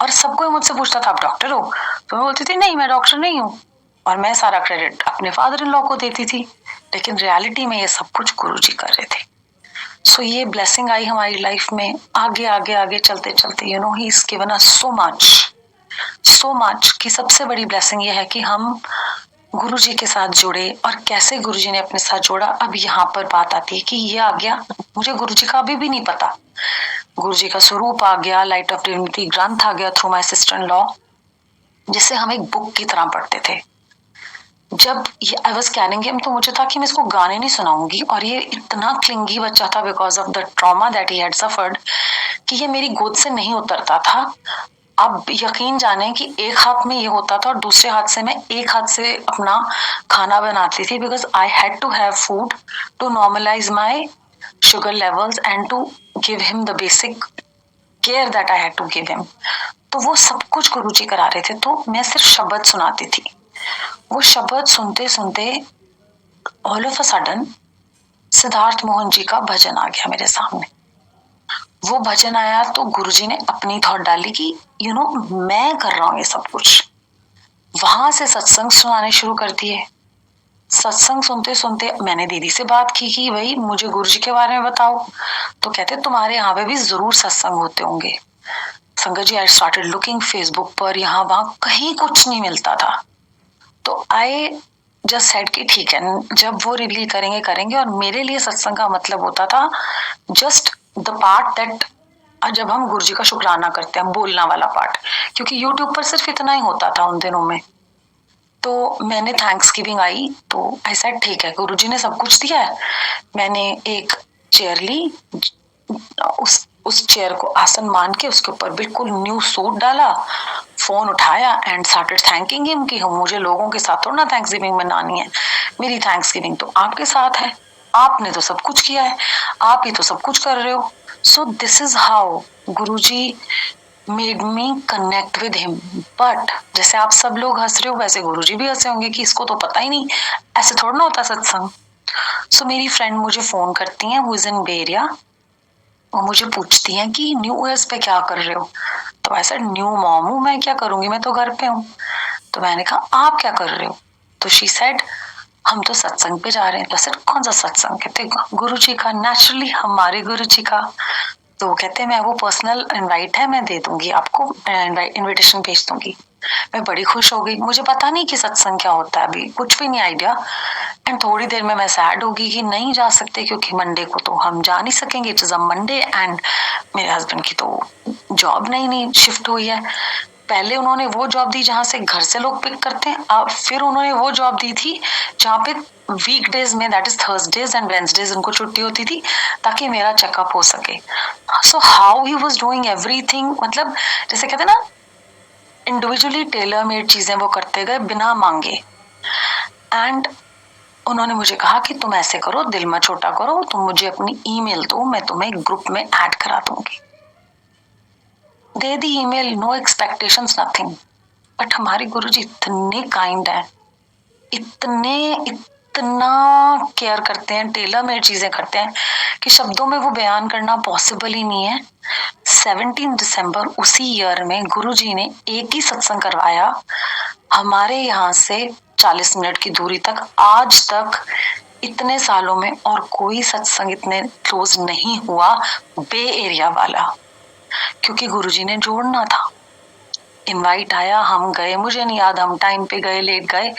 और सबको मुझसे पूछता था आप डॉक्टर हो, तो मैं बोलती थी नहीं मैं डॉक्टर नहीं हूँ, और मैं सारा क्रेडिट अपने फादर इन लॉ को देती थी। लेकिन रियलिटी में ये सब कुछ गुरुजी कर रहे थे। सो ये ब्लेसिंग आई हमारी लाइफ में, आगे आगे आगे चलते चलते you know he is given us so much कि सबसे बड़ी ब्लेसिंग ये है कि हम गुरुजी के साथ जुड़े। और कैसे गुरुजी ने अपने साथ जोड़ा, अब यहाँ पर बात आती है कि ये आ गया, मुझे गुरुजी का अभी भी नहीं पता। गुरुजी का स्वरूप आ गया, लाइट ऑफ डिविनिटी ग्रंथ आ गया through my sister in law, जिसे हम एक बुक की तरह पढ़ते थे। जब ये आई वाज कैरिंग हिम, तो मुझे था कि मैं इसको गाने नहीं सुनाऊंगी, और ये इतना क्लिंगी बच्चा था because of the trauma that he had suffered कि ये मेरी गोद से नहीं उतरता था। अब यकीन जाने कि एक हाथ में ये होता था और दूसरे हाथ से मैं एक हाथ से अपना खाना बनाती थी, because I had to have food to normalise my sugar levels and to give him the basic care that I had to give him. तो वो सब कुछ गुरुजी करा रहे थे, तो मैं सिर्फ शब्द सुनाती थी। वो शब्द सुनते सुनते all of a sudden Siddharth Mohan ji का भजन आ गया मेरे सामने। वो भजन आया तो गुरुजी ने अपनी थॉट डाली कि यू नो मैं कर रहा हूं ये सब कुछ। वहां से सत्संग सुनाने शुरू कर दिए। सत्संग सुनते सुनते मैंने दीदी से बात की कि भाई मुझे गुरुजी के बारे में बताओ, तो कहते तुम्हारे यहाँ पे भी जरूर सत्संग होते होंगे। संगत जी आई स्टार्टेड लुकिंग फेसबुक पर, यहाँ वहां कहीं कुछ नहीं मिलता था। तो आई जस्ट सेड कि ठीक है, जब वो रिवील करेंगे करेंगे। और मेरे लिए सत्संग का मतलब होता था जस्ट द पार्ट दैट जब हम गुरुजी का शुक्राना करते हैं, बोलना वाला पार्ट, क्योंकि यूट्यूब पर सिर्फ इतना ही होता था उन दिनों में। तो मैंने थैंक्स गिविंग आई, तो आई सेड ठीक है गुरुजी ने सब कुछ दिया है। मैंने एक चेयर ली, उस चेयर को आसन मान के उसके ऊपर बिल्कुल न्यू सूट डाला, फोन उठाया एंड स्टार्टेड थैंकिंग हिम कि हम मुझे लोगों के साथ थोड़ा ना थैंक्स गिविंग मनानी है, मेरी थैंक्स गिविंग तो आपके साथ है, आपने तो सब कुछ किया है, आप ही तो सब कुछ कर रहे हो। So this is how Guruji made me connect with him. But जैसे आप सब लोग हंस रहे हो, वैसे गुरुजी भी हंसे होंगे कि इसको तो पता ही नहीं, ऐसे थोड़ा ना होता सत्संग। सो मेरी फ्रेंड मुझे फोन करती हैं, who is in Bay Area, और मुझे पूछती हैं कि न्यू ईयर्स पे क्या कर रहे हो। तो ऐसा न्यू मॉम हूँ, मैं क्या करूंगी, मैं तो घर पे हूँ। तो मैंने कहा आप क्या कर रहे हो, तो शी सेड हम तो सत्संग पे जा रहे हैं। तो कौन सा सत्संग, कहते गुरुजी का, नेचुरली हमारे गुरुजी का। तो वो कहते हैं मैं वो पर्सनल इनवाइट है, मैं दे दूंगी आपको, इनविटेशन भेज दूंगी। मैं बड़ी खुश हो गई, मुझे पता नहीं कि सत्संग क्या होता है, अभी कुछ भी नहीं आइडिया। एंड थोड़ी देर में मैं सैड होगी कि नहीं जा सकते, क्योंकि मंडे को तो हम जा नहीं सकेंगे, it is a Monday. And मेरे हस्बैंड की तो जॉब नहीं शिफ्ट हुई है। पहले उन्होंने वो जॉब दी जहां से घर से लोग पिक करते हैं, अब फिर उन्होंने वो जॉब दी थी जहाँ पे वीकडेज में, that is Thursdays and Wednesdays, उनको छुट्टी होती थी ताकि मेरा चेकअप हो सके। So how he was doing everything, मतलब जैसे कहते हैं ना इंडिविजुअली टेलर मेड चीजें वो करते गए बिना मांगे। एंड उन्होंने मुझे कहा कि तुम ऐसे करो, दिल में छोटा करो, तुम मुझे अपनी ईमेल दो, मैं तुम्हें ग्रुप में ऐड करा दूंगी। दे दी email, no expectations nothing. But हमारे गुरुजी इतने काइंड हैं, इतना केयर करते हैं, टेलर मेड चीजें करते हैं कि शब्दों में वो बयान करना पॉसिबल ही नहीं है। 17 दिसंबर उसी ईयर में गुरुजी ने एक ही सत्संग करवाया हमारे यहाँ से 40 मिनट की दूरी तक। आज तक इतने सालों में और कोई सत्संग इतने क्लोज नहीं हुआ बे एरिया वाला, क्योंकि गुरुजी ने जोड़ना था। इनवाइट आया, हम गए, मुझे नहीं याद हम टाइम पे गए लेट गए,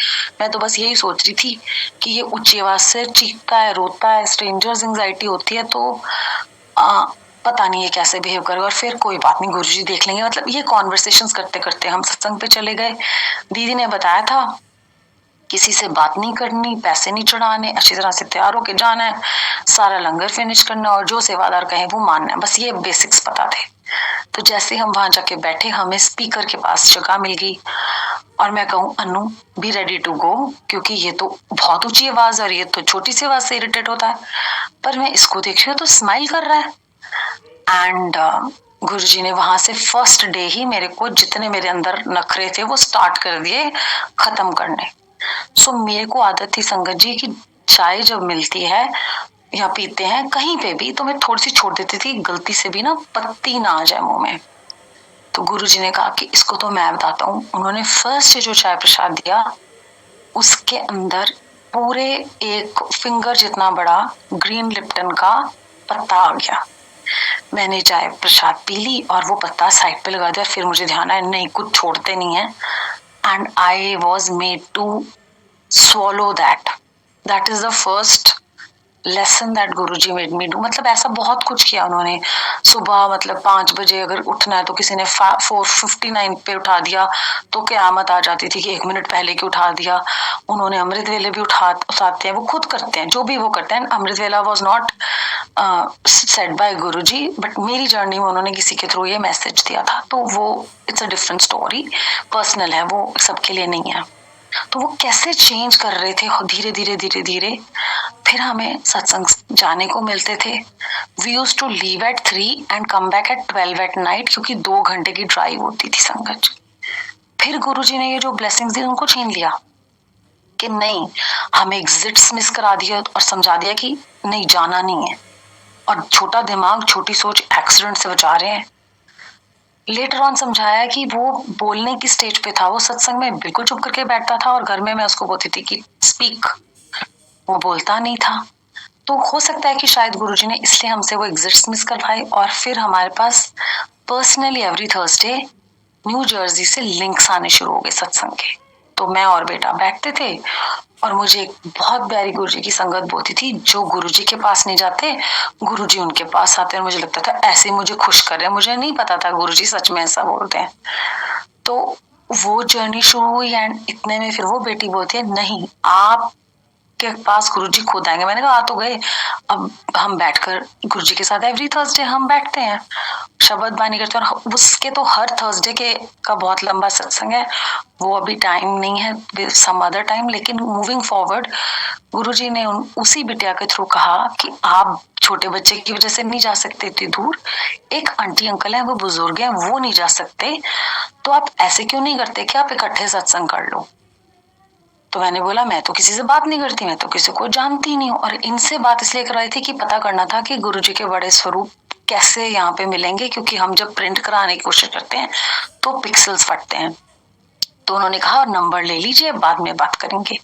मैं तो बस यही सोच रही थी कि ये ऊंची आवाज से चीखता है, रोता है, स्ट्रेंजर्स एंजाइटी होती है, तो पता नहीं ये कैसे बिहेव करेगा। और फिर कोई बात नहीं, गुरुजी देख लेंगे। मतलब ये कॉन्वर्सेशंस करते करते हम सत्संग पे चले गए। दीदी ने बताया था किसी से बात नहीं करनी, पैसे नहीं चढ़ाने, अच्छी तरह से तैयार होके जाना है, सारा लंगर फिनिश करना और जो सेवादार कहे वो मानना है, बस ये बेसिक्स पता थे। तो जैसे हम वहां जाके बैठे, हमें स्पीकर के पास जगह मिल गई और मैं कहूँ अनु बी रेडी टू गो, क्योंकि ये तो बहुत ऊंची आवाज और ये तो छोटी सी आवाज से इरिटेट होता है। पर मैं इसको देख रही हूँ तो स्माइल कर रहा है। एंड गुरुजी ने वहां से फर्स्ट डे ही मेरे को जितने मेरे अंदर नखरे थे वो स्टार्ट कर दिए खत्म करने। सो मेरे को आदत थी संगत जी की चाय जब मिलती है या पीते हैं कहीं पे भी, तो मैं थोड़ी सी छोड़ देती थी, गलती से भी ना पत्ती ना आ जाए मुंह में। तो गुरुजी ने कहा कि इसको तो मैं बताता हूँ। उन्होंने फर्स्ट जो चाय प्रसाद दिया उसके अंदर पूरे एक फिंगर जितना बड़ा ग्रीन लिप्टन का पत्ता आ गया। मैंने चाय प्रसाद पी ली और वो पत्ता साइड पे लगा दिया। फिर मुझे ध्यान आया नहीं, कुछ छोड़ते नहीं है। And I was made to swallow that is the first lesson that Guruji made me do। मतलब ऐसा बहुत कुछ किया उन्होंने। सुबह मतलब 5 बजे अगर उठना है तो किसी ने 4:59 पे उठा दिया तो क़यामत आ जाती थी कि 1 मिनट पहले क्यों उठा दिया। उन्होंने अमृत वेले भी उठाते हैं, वो खुद करते हैं जो भी वो करते हैं। अमृत वेला was not said bye Guruji, but मेरी जर्नी में उन्होंने किसी के थ्रू ये मैसेज दिया था, तो वो it's a different story, personal है, वो सबके लिए नहीं है। तो वो कैसे चेंज कर रहे थे धीरे धीरे धीरे धीरे। फिर हमें सत्संग जाने को मिलते थे। We used to leave at 3 and come back at 12 at night, क्योंकि 2 घंटे की ड्राइव होती थी संगत। फिर गुरुजी ने ये जो ब्लेसिंग्स दी उनको छीन लिया कि नहीं, हमें एग्जिट्स मिस करा दिया और समझा दिया कि नहीं जाना नहीं है, और छोटा दिमाग छोटी सोच एक्सीडेंट से बचा रहे हैं। लेटर ऑन समझाया कि वो बोलने की स्टेज पे था, वो सत्संग में बिल्कुल चुप करके बैठता था और घर में मैं उसको बोलती थी कि स्पीक, वो बोलता नहीं था। तो हो सकता है कि शायद गुरुजी ने इसलिए हमसे वो एग्जिट्स मिस करवाए। और फिर हमारे पास personally every Thursday New Jersey से लिंक्स आने शुरू हो गए सत्संग के। तो मैं और बेटा बैठते थे और मुझे एक बहुत प्यारी गुरुजी की संगत बोलती थी, जो गुरुजी के पास नहीं जाते गुरुजी उनके पास आते हैं। मुझे लगता था ऐसे मुझे खुश कर रहे हैं, मुझे नहीं पता था गुरुजी सच में ऐसा बोलते हैं। तो वो जर्नी शुरू हुई एंड इतने में फिर वो बेटी बोलती है नहीं, आप के पास गुरुजी खुद आएंगे। मैंने कहा आ तो गए, अब हम बैठकर गुरुजी के साथ एवरी थर्सडे हम बैठते हैं, शब्द बानी करते हैं। और उसके तो हर थर्सडे के का बहुत लंबा सत्संग है, वो अभी टाइम नहीं है, सम अदर टाइम। लेकिन मूविंग फॉरवर्ड गुरुजी ने उसी बिटिया के थ्रू कहा कि आप छोटे बच्चे की वजह से नहीं जा सकते इतनी दूर, एक आंटी अंकल है वो बुजुर्ग है वो नहीं जा सकते, तो आप ऐसे क्यों नहीं करते कि आप इकट्ठे सत्संग कर लो। तो मैंने बोला मैं तो किसी से बात नहीं करती, मैं तो किसी को जानती नहीं हूँ। और इनसे बात इसलिए कराई थी कि पता करना था कि गुरुजी के बड़े स्वरूप कैसे यहाँ पे मिलेंगे, क्योंकि हम जब प्रिंट कराने की कोशिश करते हैं तो पिक्सल्स फटते हैं। तो उन्होंने कहा नंबर ले लीजिए, बाद में बात करेंगे।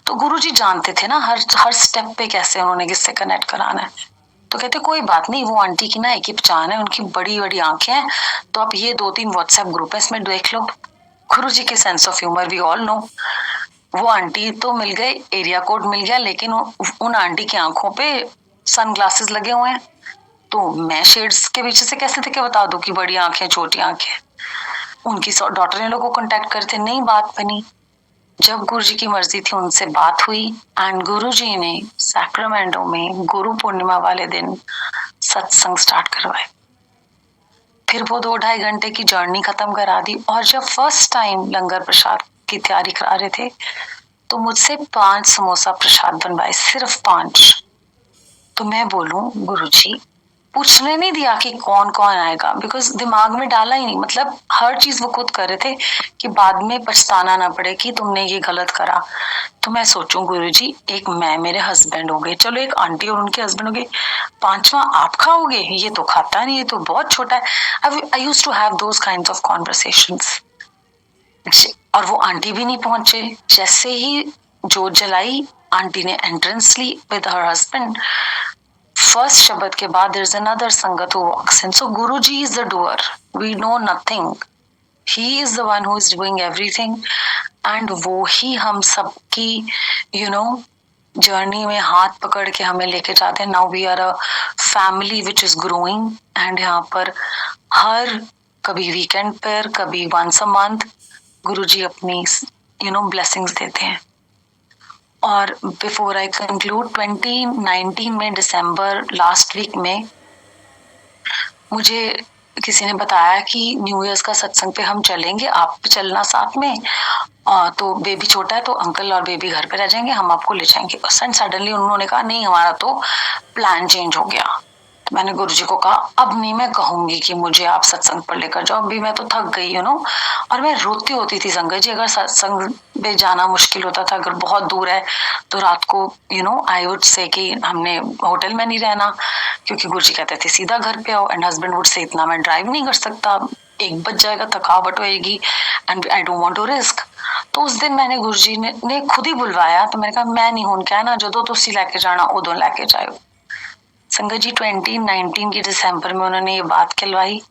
तो गुरुजी जानते थे ना हर स्टेप पे कैसे उन्होंने किससे कनेक्ट कराना है। तो कहते कोई बात नहीं, वो आंटी की ना एक ही पहचान है, उनकी बड़ी बड़ी आंखें हैं, तो आप ये 2-3 व्हाट्सएप ग्रुप है इसमें देख लो। गुरुजी के sense of humour we all know. वो आंटी तो मिल गए, एरिया कोड मिल गया, लेकिन उन आंटी की आंखों पे सनग्लासेस लगे हुए हैं, तो मैं शेड्स के पीछे से कैसे थे बता दूं कि बड़ी आंखें छोटी आंखें। उनकी डॉटर ने लोगों को कांटेक्ट करते, नहीं बात बनी। जब गुरुजी की मर्जी थी उनसे बात हुई एंड गुरुजी ने सैक्रामेंटो में गुरु पूर्णिमा वाले दिन सत्संग स्टार्ट करवाए। फिर वो 2-2.5 घंटे की जर्नी खत्म करा दी। और जब फर्स्ट टाइम लंगर प्रसाद की तैयारी करा रहे थे तो मुझसे 5 समोसा प्रसाद बनवाए, सिर्फ 5। तो मैं बोलूं गुरुजी पूछने नहीं दिया कि कौन कौन आएगा, बिकॉज दिमाग में डाला ही नहीं। मतलब हर चीज वो खुद कर रहे थे कि बाद में पछताना ना पड़े कि तुमने ये गलत करा। तो मैं सोचूं गुरुजी एक मैं, मेरे हस्बैंड हो गए, चलो एक आंटी और उनके हस्बैंड हो गए, 5वां आप खाओगे, ये तो खाता नहीं, ये तो बहुत छोटा है। I used to have those kinds of conversations. और वो आंटी भी नहीं पहुंचे। जैसे ही जोत जलाई आंटी ने एंट्रेंस ली विद हर हस्बैंड. फर्स्ट शब्द के बाद देयर इज अनदर संगत who walks in. So Guruji is the doer, we know nothing. He is the one who is doing everything, and वो ही हम सबकी जर्नी में हाथ पकड़ के हमें लेके जाते हैं. Now we are a family which is growing, and यहाँ पर हर कभी वीकेंड पर, कभी वंस अ मंथ गुरुजी अपनी ब्लेसिंग्स देते हैं. और बिफोर आई कंक्लूड, 2019 में दिसंबर लास्ट वीक में मुझे किसी ने बताया कि न्यू ईयर्स का सत्संग पे हम चलेंगे, आप भी चलना साथ में. तो बेबी छोटा है तो अंकल और बेबी घर पे रह जाएंगे, हम आपको ले जाएंगे. सडनली उन्होंने कहा नहीं, हमारा तो प्लान चेंज हो गया. तो मैंने गुरुजी को कहा अब नहीं मैं कहूंगी कि मुझे आप सत्संग पर लेकर जाओ, अभी मैं तो थक गई और मैं रोती होती थी संगत जी. अगर सत्संग में जाना मुश्किल होता था, अगर बहुत दूर है तो रात को आई वुड से कि हमने होटल में नहीं रहना, क्योंकि गुरुजी कहते थे सीधा घर पे आओ. एंड हस्बैंड वुड से इतना मैं ड्राइव नहीं कर सकता, 1 बज जाएगा, थकावट होएगी, and I don't want to risk. तो उस दिन मैंने गुरुजी ने खुद ही बुलवाया. तो मैंने कहा मैं नहीं हूं क्या ना, जो तुसी लेके जाना उदो लेके जाओ. संगत जी 2019 की दिसंबर में उन्होंने ये बात कहलवाई.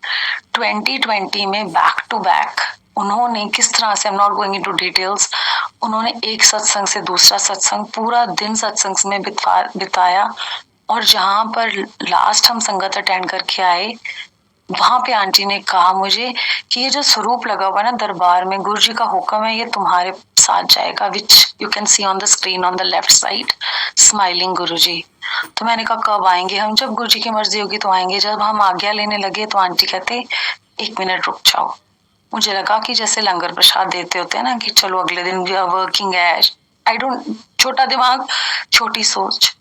2020 में बैक टू बैक उन्होंने किस तरह से, I am not going into details, उन्होंने एक सत्संग से दूसरा सत्संग, पूरा दिन सत्संग में बिताया. और जहां पर लास्ट हम संगत अटेंड करके आए, वहां पे आंटी ने कहा मुझे कि ये जो स्वरूप लगा हुआ ना दरबार में, गुरुजी का हुक्म है ये तुम्हारे साथ जाएगा, which you can see on the screen on the left side, smiling Guruji. तो मैंने कहा कब आएंगे हम? जब गुरुजी की मर्जी होगी तो आएंगे. जब हम आज्ञा लेने लगे तो आंटी कहते 1 मिनट रुक जाओ. मुझे लगा कि जैसे लंगर प्रसाद देते होते हैं ना कि चलो अगले दिन भी वर्किंग है, आई डोंट, छोटा दिमाग छोटी सोच.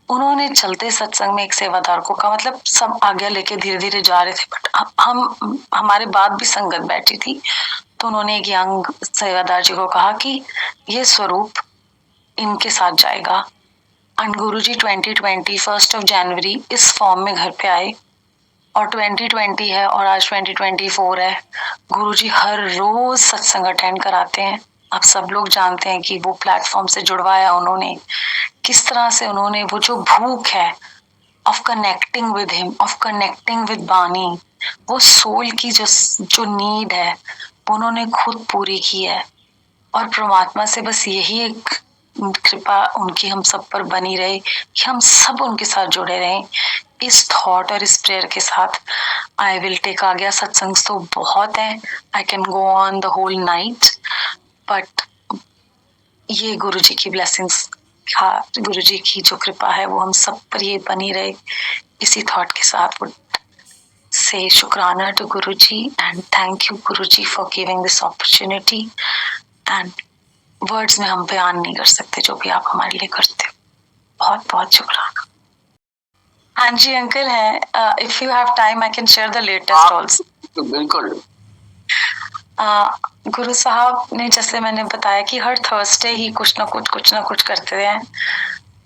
उन्होंने चलते सत्संग में एक सेवादार को कहा, मतलब सब आज्ञा लेके धीरे धीरे जा रहे थे, बट हमारे बाद भी संगत बैठी थी. तो उन्होंने एक यंग सेवादार जी को कहा कि ये स्वरूप इनके साथ जाएगा. एंड गुरुजी 2020 1 जनवरी इस फॉर्म में घर पे आए. और 2020 है और आज 2024 है. गुरुजी हर रोज सत्संग अटेंड कराते हैं. आप सब लोग जानते हैं कि वो प्लेटफॉर्म से जुड़वाया उन्होंने, किस तरह से उन्होंने वो जो भूख है of connecting with him, of connecting with बानी, वो सोल की जो नीड है वो उन्होंने खुद पूरी की है. और परमात्मा से बस यही एक कृपा उनकी हम सब पर बनी रहे कि हम सब उनके साथ जुड़े रहें. इस थॉट और इस प्रेयर के साथ आई विल टेक आज्ञा. सत्संग तो बहुत है, I can go on the whole night, but ये गुरुजी की ब्लेसिंग्स, गुरुजी की जो कृपा है वो हम सब पर ये बनी रहे. इसी थॉट के साथ वुड से शुक्राना to Guruji and thank you Guruji for giving this opportunity. And words में हम बयान नहीं कर सकते जो भी आप हमारे लिए करते हो. बहुत बहुत शुक्राना. हाँ जी अंकल है, if you have time I can share the latest also. बिल्कुल. गुरु साहब ने जैसे मैंने बताया कि हर थर्सडे ही कुछ ना कुछ करते हैं.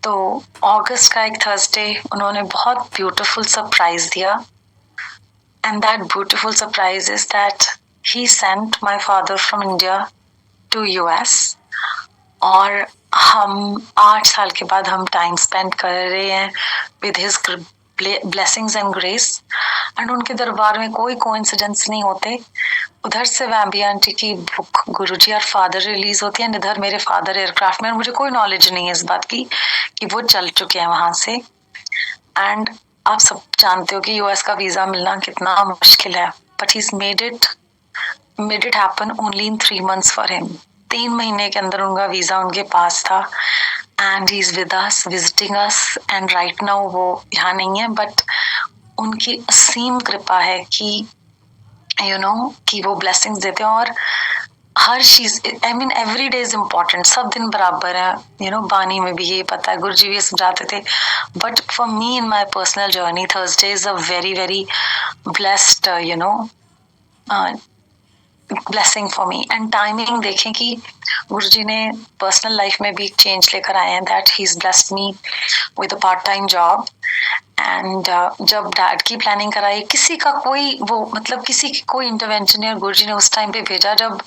तो अगस्त का एक थर्सडे उन्होंने बहुत ब्यूटीफुल सरप्राइज दिया. And that beautiful surprise is that he sent my father from India to US. और हम 8 साल के बाद हम टाइम स्पेंड कर रहे हैं with his blessings and grace. And उनके दरबार में कोई कोइंसिडेंस नहीं होते. उधर से वैम्बी आंटी की बुक गुरुजी और फादर रिलीज होती है, इधर मेरे फादर एयरक्राफ्ट में. मुझे कोई नॉलेज नहीं है इस बात की कि वो चल चुके हैं वहां से. एंड आप सब जानते हो कि यूएस का वीजा मिलना कितना मुश्किल है, but he made it happen only in 3 months for him. 3 महीने के अंदर उनका वीजा उनके पास था. And he is with us, visiting us. And right now वो यहाँ नहीं है, बट उनकी असीम कृपा है कि कि वो ब्लेसिंग्स देते हैं. और हर चीज, I mean every day is important. सब दिन बराबर है. बानी में भी ये पता है, गुरुजी भी समझाते थे. But for me in my personal journey Thursday is a very very blessed blessing for me. And timing देखें कि गुरुजी ने पर्सनल लाइफ में भी चेंज लेकर आए हैं. That he is blessed me with a part time job. And जब dad की प्लानिंग कराई, किसी का कोई वो मतलब किसी की कोई इंटरवेंशन या गुरुजी ने उस टाइम पे भेजा जब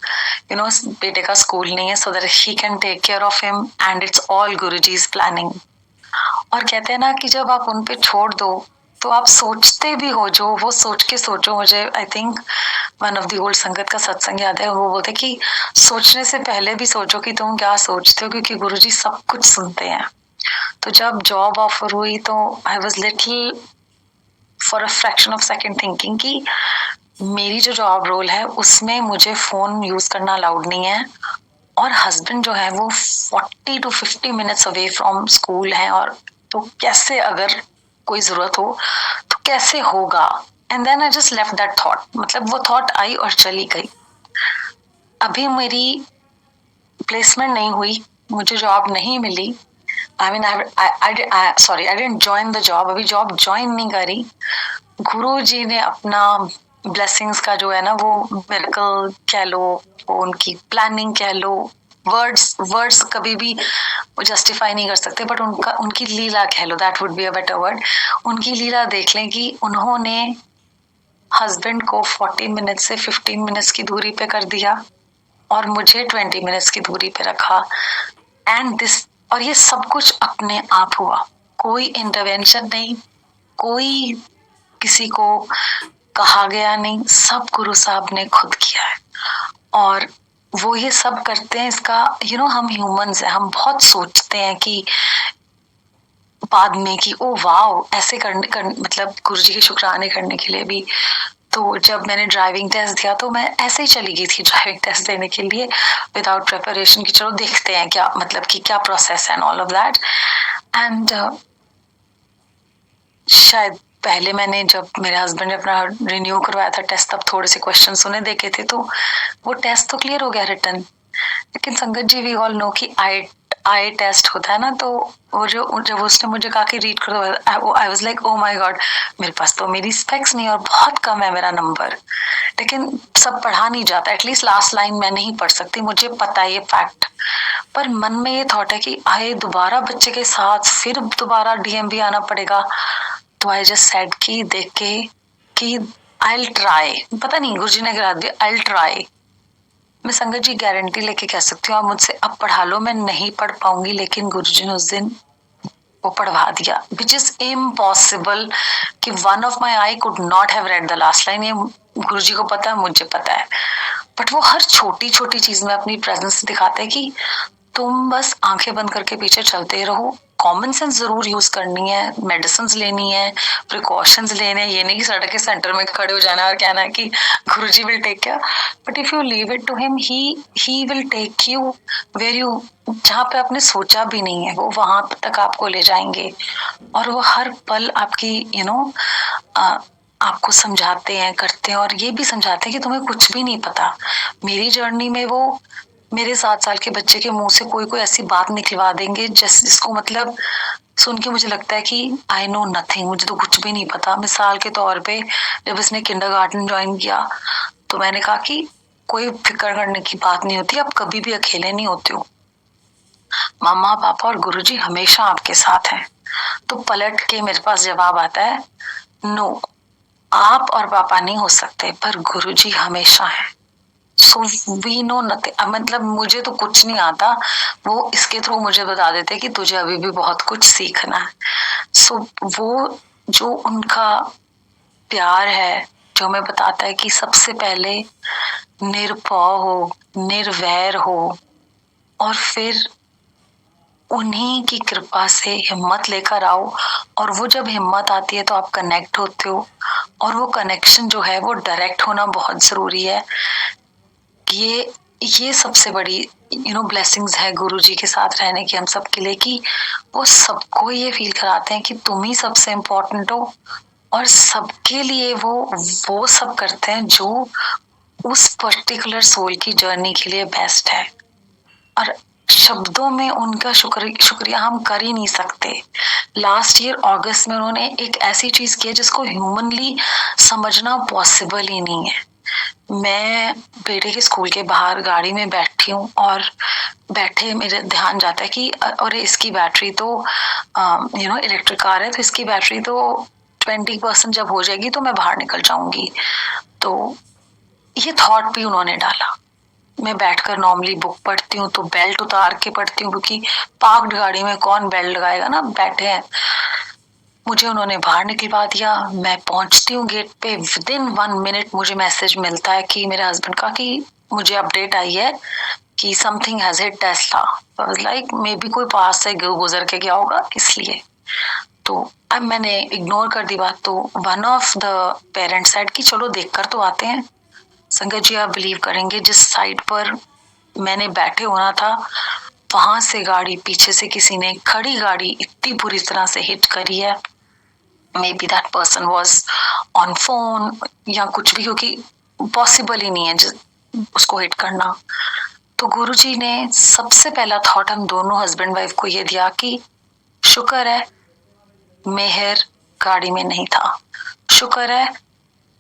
बेटे का स्कूल नहीं है, so that he can take care of him, and it's all Guruji's planning. और कहते हैं ना कि जब आप उन पे छोड़ दो तो आप सोचते भी हो जो वो सोच के सोचो। मुझे I think one of the old संगत का सत्संग याद है, वो बोलते कि सोचने से पहले भी सोचो कि तुम क्या सोचते हो, क्योंकि गुरुजी सब कुछ सुनते हैं। तो जब जॉब ऑफर हुई तो I was little for a fraction of second thinking कि मेरी जो जॉब रोल है उसमें मुझे फोन यूज करना अलाउड नहीं है, और हस्बैंड जो है वो 40 to 50 minutes away from school है, और तो कैसे अगर कोई जरूरत हो तो कैसे होगा। And then I just left that thought, मतलब वो थॉट आई और चली गई। अभी मेरी प्लेसमेंट नहीं हुई, मुझे जॉब नहीं मिली। I mean I didn't join the job, अभी जॉब ज्वाइन नहीं करी। गुरुजी ने अपना ब्लेसिंग्स का जो है ना वो मिरेकल कह लो, वो उनकी प्लानिंग कह लो, वर्ड्स कभी भी जस्टिफाई नहीं कर सकते, बट उनकी लीला कह लो, that would be a better word. उनकी लीला देख लें कि उन्होंने हस्बैंड को 40 मिनट से 15 मिनट्स की दूरी पे कर दिया और मुझे 20 मिनट्स की दूरी पे रखा। एंड दिस, और ये सब कुछ अपने आप हुआ, कोई इंटरवेंशन नहीं, कोई किसी को कहा गया नहीं, सब गुरु साहब ने खुद किया है। और वो ये सब करते हैं, इसका हम ह्यूमंस हैं, हम बहुत सोचते हैं कि बाद में कि ओ वाओ ऐसे करने मतलब गुरुजी के शुक्राने करने के लिए भी। तो जब मैंने ड्राइविंग टेस्ट दिया तो मैं ऐसे ही चली गई थी ड्राइविंग टेस्ट देने के लिए विदाउट प्रिपरेशन, की चलो देखते हैं क्या मतलब कि क्या प्रोसेस है, ऑल ऑफ दैट। एंड शायद पहले मैंने जब मेरे हस्बैंड ने अपना रिन्यू करवाया था टेस्ट, तब थोड़े से क्वेश्चंस उन्हें देखे थे, तो वो टेस्ट तो क्लियर हो गया रिटर्न। लेकिन संगत जी वी ऑल नो कि आई टेस्ट होता है ना, तो वो जब उसने मुझे कहा कि रीड करो, I was like oh my God, मेरे पास तो मेरी स्पेक्स नहीं और बहुत कम है मेरा नंबर। लेकिन सब पढ़ा नहीं जाता, एटलीस्ट लास्ट लाइन मैं नहीं पढ़ सकती, मुझे पता है ये फैक्ट, पर मन में ये थॉट है कि आए दोबारा बच्चे के साथ फिर दोबारा डीएमवी आना पड़ेगा। तो आई जस्ट सेड कि देख के कि आई विल ट्राई, पता नहीं गुरुजी ने गिरा दिया, आई विल ट्राई। मैं संगत जी गारंटी लेके कह सकती हूँ, आप मुझसे अब पढ़ा लो, मैं नहीं पढ़ पाऊंगी, लेकिन गुरुजी ने उस दिन वो पढ़वा दिया, विच इज इम्पॉसिबल कि one of my I could not have read the last line. ये गुरुजी को पता है, मुझे पता है, बट वो हर छोटी छोटी चीज में अपनी प्रेजेंस दिखाते हैं कि तुम बस आंखें बंद करके पीछे चलते रहो। कॉमन सेंस जरूर यूज करनी है, मेडिसिन लेनी है, प्रिकॉशंस लेने हैं, ये नहीं कि सड़क के सेंटर में खड़े हो जाना और कहना है कि Guruji will take care, but if you leave it to him, he will take you where you, जहाँ पे आपने सोचा भी नहीं है वो वहां तक आपको ले जाएंगे। और वो हर पल आपकी आपको समझाते हैं, करते हैं, और ये भी समझाते हैं कि तुम्हें कुछ भी नहीं पता। मेरी जर्नी में वो मेरे 7 साल के बच्चे के मुंह से कोई ऐसी बात निकलवा देंगे जिसको मतलब सुन के मुझे लगता है कि आई नो नथिंग, मुझे तो कुछ भी नहीं पता। मिसाल के तौर पे जब इसने किंडरगार्टन ज्वाइन किया तो मैंने कहा कि कोई फिक्र करने की बात नहीं होती, आप कभी भी अकेले नहीं होते हो, मम्मा पापा और गुरुजी हमेशा आपके साथ हैं। तो पलट के मेरे पास जवाब आता है, नो, आप और पापा नहीं हो सकते, पर गुरुजी हमेशा हैं। सो वी नो नथिंग, मतलब मुझे तो कुछ नहीं आता, वो इसके थ्रू मुझे बता देते कि तुझे अभी भी बहुत कुछ सीखना है। सो वो जो उनका प्यार है जो हमें बताता है कि सबसे पहले निरपौ हो, निर्वैर हो, और फिर उन्हीं की कृपा से हिम्मत लेकर आओ। और वो जब हिम्मत आती है तो आप कनेक्ट होते हो, और वो कनेक्शन जो है वो डायरेक्ट होना बहुत जरूरी है। ये सबसे बड़ी ब्लेसिंग्स है गुरुजी के साथ रहने की हम सबके लिए, कि वो सबको ये फील कराते हैं कि तुम ही सबसे इम्पोर्टेंट हो, और सबके लिए वो सब करते हैं जो उस पर्टिकुलर सोल की जर्नी के लिए बेस्ट है। और शब्दों में उनका शुक्रिया हम कर ही नहीं सकते। लास्ट ईयर अगस्त में उन्होंने एक ऐसी चीज की है जिसको ह्यूमनली समझना पॉसिबल ही नहीं है। मैं बेटे के स्कूल के बाहर गाड़ी में बैठी रखी हूँ और बैठे मेरे ध्यान जाता है कि अरे इसकी बैटरी तो इलेक्ट्रिक कार है तो इसकी बैटरी तो 20% जब हो जाएगी तो मैं बाहर निकल जाऊंगी। तो ये थॉट भी उन्होंने डाला। मैं बैठकर नॉर्मली बुक पढ़ती हूँ तो बेल्ट उतार के पढ़ती हूँ, क्योंकि पार्क्ड गाड़ी में कौन बेल्ट लगाएगा ना, बैठे हैं। मुझे उन्होंने बाहर निकलवा दिया। मैं पहुंचती हूँ गेट पे, विदिन 1 मिनट मुझे मैसेज मिलता है कि मेरे हस्बैंड का कि मुझे अपडेट आई है कि something has hit Tesla. Like may be कोई पास से गुजर के गया होगा इसलिए। तो अब मैंने इग्नोर कर दी बात। तो one of the parents said कि चलो देखकर तो आते हैं। संगत जी आप बिलीव करेंगे, जिस साइड पर मैंने बैठे होना था वहां से गाड़ी, पीछे से किसी ने खड़ी गाड़ी इतनी बुरी तरह से हिट करी है। May be that person was on phone या कुछ भी, क्योंकि पॉसिबल ही नहीं है उसको हिट करना। तो गुरुजी ने सबसे पहला थॉट हम दोनों हस्बैंड वाइफ को ये दिया कि शुक्र है मेहर गाड़ी में नहीं था, शुक्र है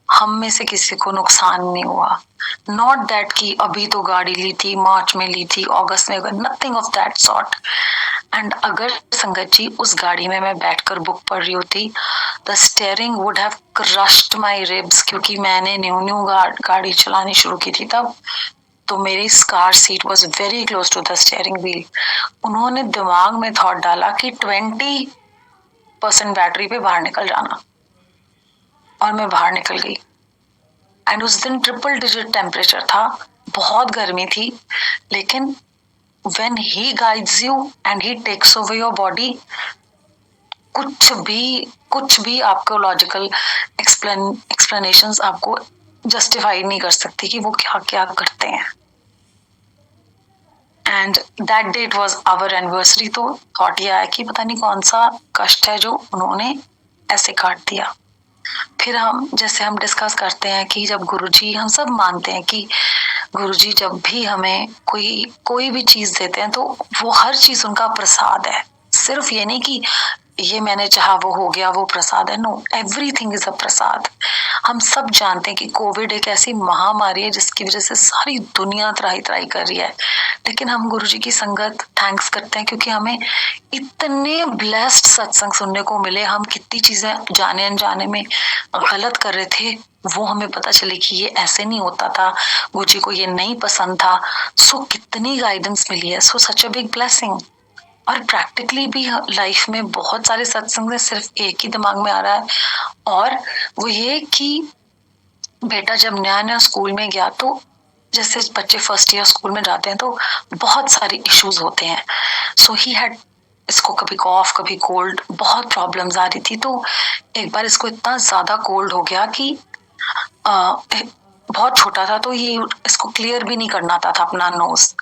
हम में से किसी को नुकसान नहीं हुआ। नॉट दैट कि अभी तो गाड़ी ली थी, मार्च में ली थी, अगस्त में, nothing of that sort. And अगर संगत जी उस गाड़ी में मैं बैठकर बुक पढ़ रही होती, the steering would have crushed my ribs, क्योंकि मैंने न्यू गाड़ी चलानी शुरू की थी तब। तो मेरी car seat was very close to the steering wheel. उन्होंने दिमाग में थॉट डाला कि 20% बैटरी पे बाहर निकल जाना, और मैं बाहर निकल गई। एंड उस दिन ट्रिपल डिजिट टेम्परेचर था, बहुत गर्मी थी, लेकिन when he guides you and he takes over your body, कुछ भी आपको लॉजिकल एक्सप्लेनेशंस आपको जस्टिफाई नहीं कर सकती कि वो क्या क्या करते हैं। And that day it was our anniversary. तो थॉट ये आया कि पता नहीं कौन सा कष्ट है जो उन्होंने ऐसे काट दिया। फिर हम डिस्कस करते हैं कि जब गुरुजी, हम सब मानते हैं कि गुरुजी जब भी हमें कोई भी चीज देते हैं तो वो हर चीज उनका प्रसाद है। सिर्फ ये नहीं कि ये मैंने चाहा वो हो गया, वो प्रसाद है। नो, एवरीथिंग इज अ प्रसाद। हम सब जानते हैं कि कोविड एक ऐसी महामारी है जिसकी वजह से सारी दुनिया त्राही त्राही कर रही है, लेकिन हम गुरुजी की संगत थैंक्स करते हैं क्योंकि हमें इतने ब्लेस्ड सत्संग सुनने को मिले। हम कितनी चीजें जाने अनजाने में गलत कर रहे थे, वो हमें पता चले कि ये ऐसे नहीं होता था, गुरुजी को ये नहीं पसंद था। सो कितनी गाइडेंस मिली है। सो सच अ बिग ब्लेसिंग। और प्रैक्टिकली भी लाइफ में बहुत सारे सत्संग में सिर्फ एक ही दिमाग में आ रहा है, और वो ये कि बेटा जब नया नया स्कूल में गया, तो जैसे बच्चे फर्स्ट ईयर स्कूल में जाते हैं तो बहुत सारे इश्यूज होते हैं। सो ही हैड, इसको कभी कॉफ कभी कोल्ड, बहुत प्रॉब्लम्स आ रही थी। तो एक बार इसको इतना ज्यादा कोल्ड हो गया कि बहुत छोटा था तो ये इसको क्लियर भी नहीं करना था अपना नोज।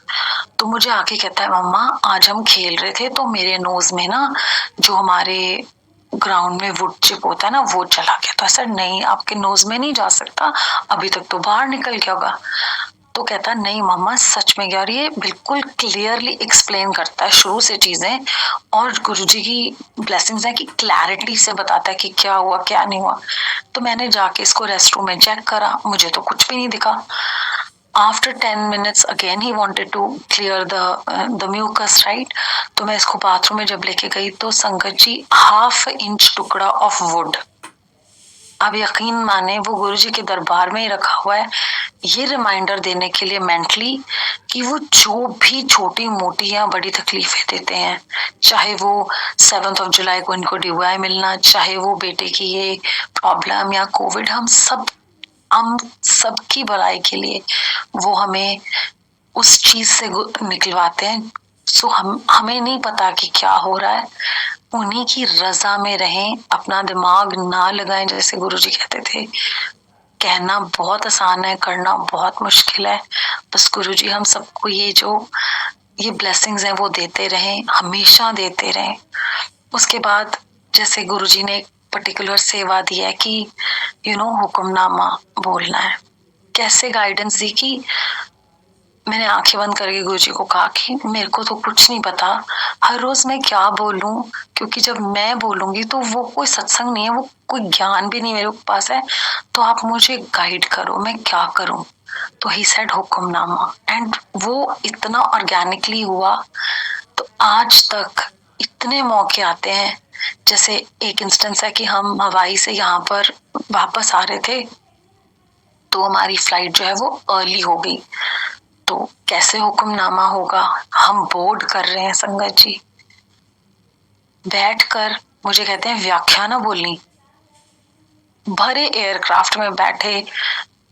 तो मुझे आके कहता है, मम्मा आज हम खेल रहे थे तो मेरे नोज में ना जो हमारे ग्राउंड में वुड चिप होता है ना, वो चला गया। तो सर नहीं, आपके नोज में नहीं जा सकता, अभी तक तो बाहर निकल गया होगा। तो कहता नहीं मम्मा सच में गया। और ये बिल्कुल क्लियरली एक्सप्लेन करता है शुरू से चीजें, और गुरुजी की ब्लेसिंग्स है कि क्लैरिटी से बताता है कि क्या हुआ क्या नहीं हुआ। तो मैंने जाके इसको रेस्ट रूम में चेक करा, मुझे तो कुछ भी नहीं दिखा। After 10 minutes again he wanted to clear the mucus, right? तो मैं इसको बाथरूम में जब लेके गई तो संगत जी 1/2 इंच टुकड़ा ऑफ वुड, अब यकीन माने वो गुरुजी के दरबार में ही रखा हुआ है, ये रिमाइंडर देने के लिए मेंटली कि वो जो भी छोटी मोटी या बड़ी तकलीफें देते हैं, चाहे वो 7 जुलाई को इनको DUI मिलना, चाहे वो बेटे की ये प्रॉब्लम या कोविड, हम सबकी भलाई के लिए वो हमें उस चीज से निकलवाते हैं। सो हमें नहीं पता कि क्या हो रहा है, उन्हीं की रजा में रहें, अपना दिमाग ना लगाएं। जैसे गुरुजी कहते थे, कहना बहुत आसान है, करना बहुत मुश्किल है। बस गुरुजी हम सबको ये ब्लेसिंग्स हैं वो देते रहें, हमेशा देते रहें। उसके बाद जैसे गुरुजी ने एक पर्टिकुलर सेवा दी है कि हुक्मनामा बोलना है। कैसे गाइडेंस दी कि मैंने आंखें बंद करके गुरुजी को कहा कि मेरे को तो कुछ नहीं पता, हर रोज मैं क्या बोलूं, क्योंकि जब मैं बोलूंगी तो वो कोई सत्संग नहीं है, वो कोई ज्ञान भी नहीं मेरे पास है, तो आप मुझे गाइड करो, मैं क्या करूं। तो ही सेड हुक्मनामा, एंड वो इतना ऑर्गेनिकली हुआ। तो आज तक इतने मौके आते हैं, जैसे एक इंस्टेंस है कि हम हवाई से यहाँ पर वापस आ रहे थे, तो हमारी फ्लाइट जो है वो अर्ली हो गई। तो कैसे हुक्मनामा होगा, हम बोर्ड कर रहे हैं संगत जी, बैठकर मुझे कहते हैं व्याख्या ना बोलनी, भरे एयरक्राफ्ट में बैठे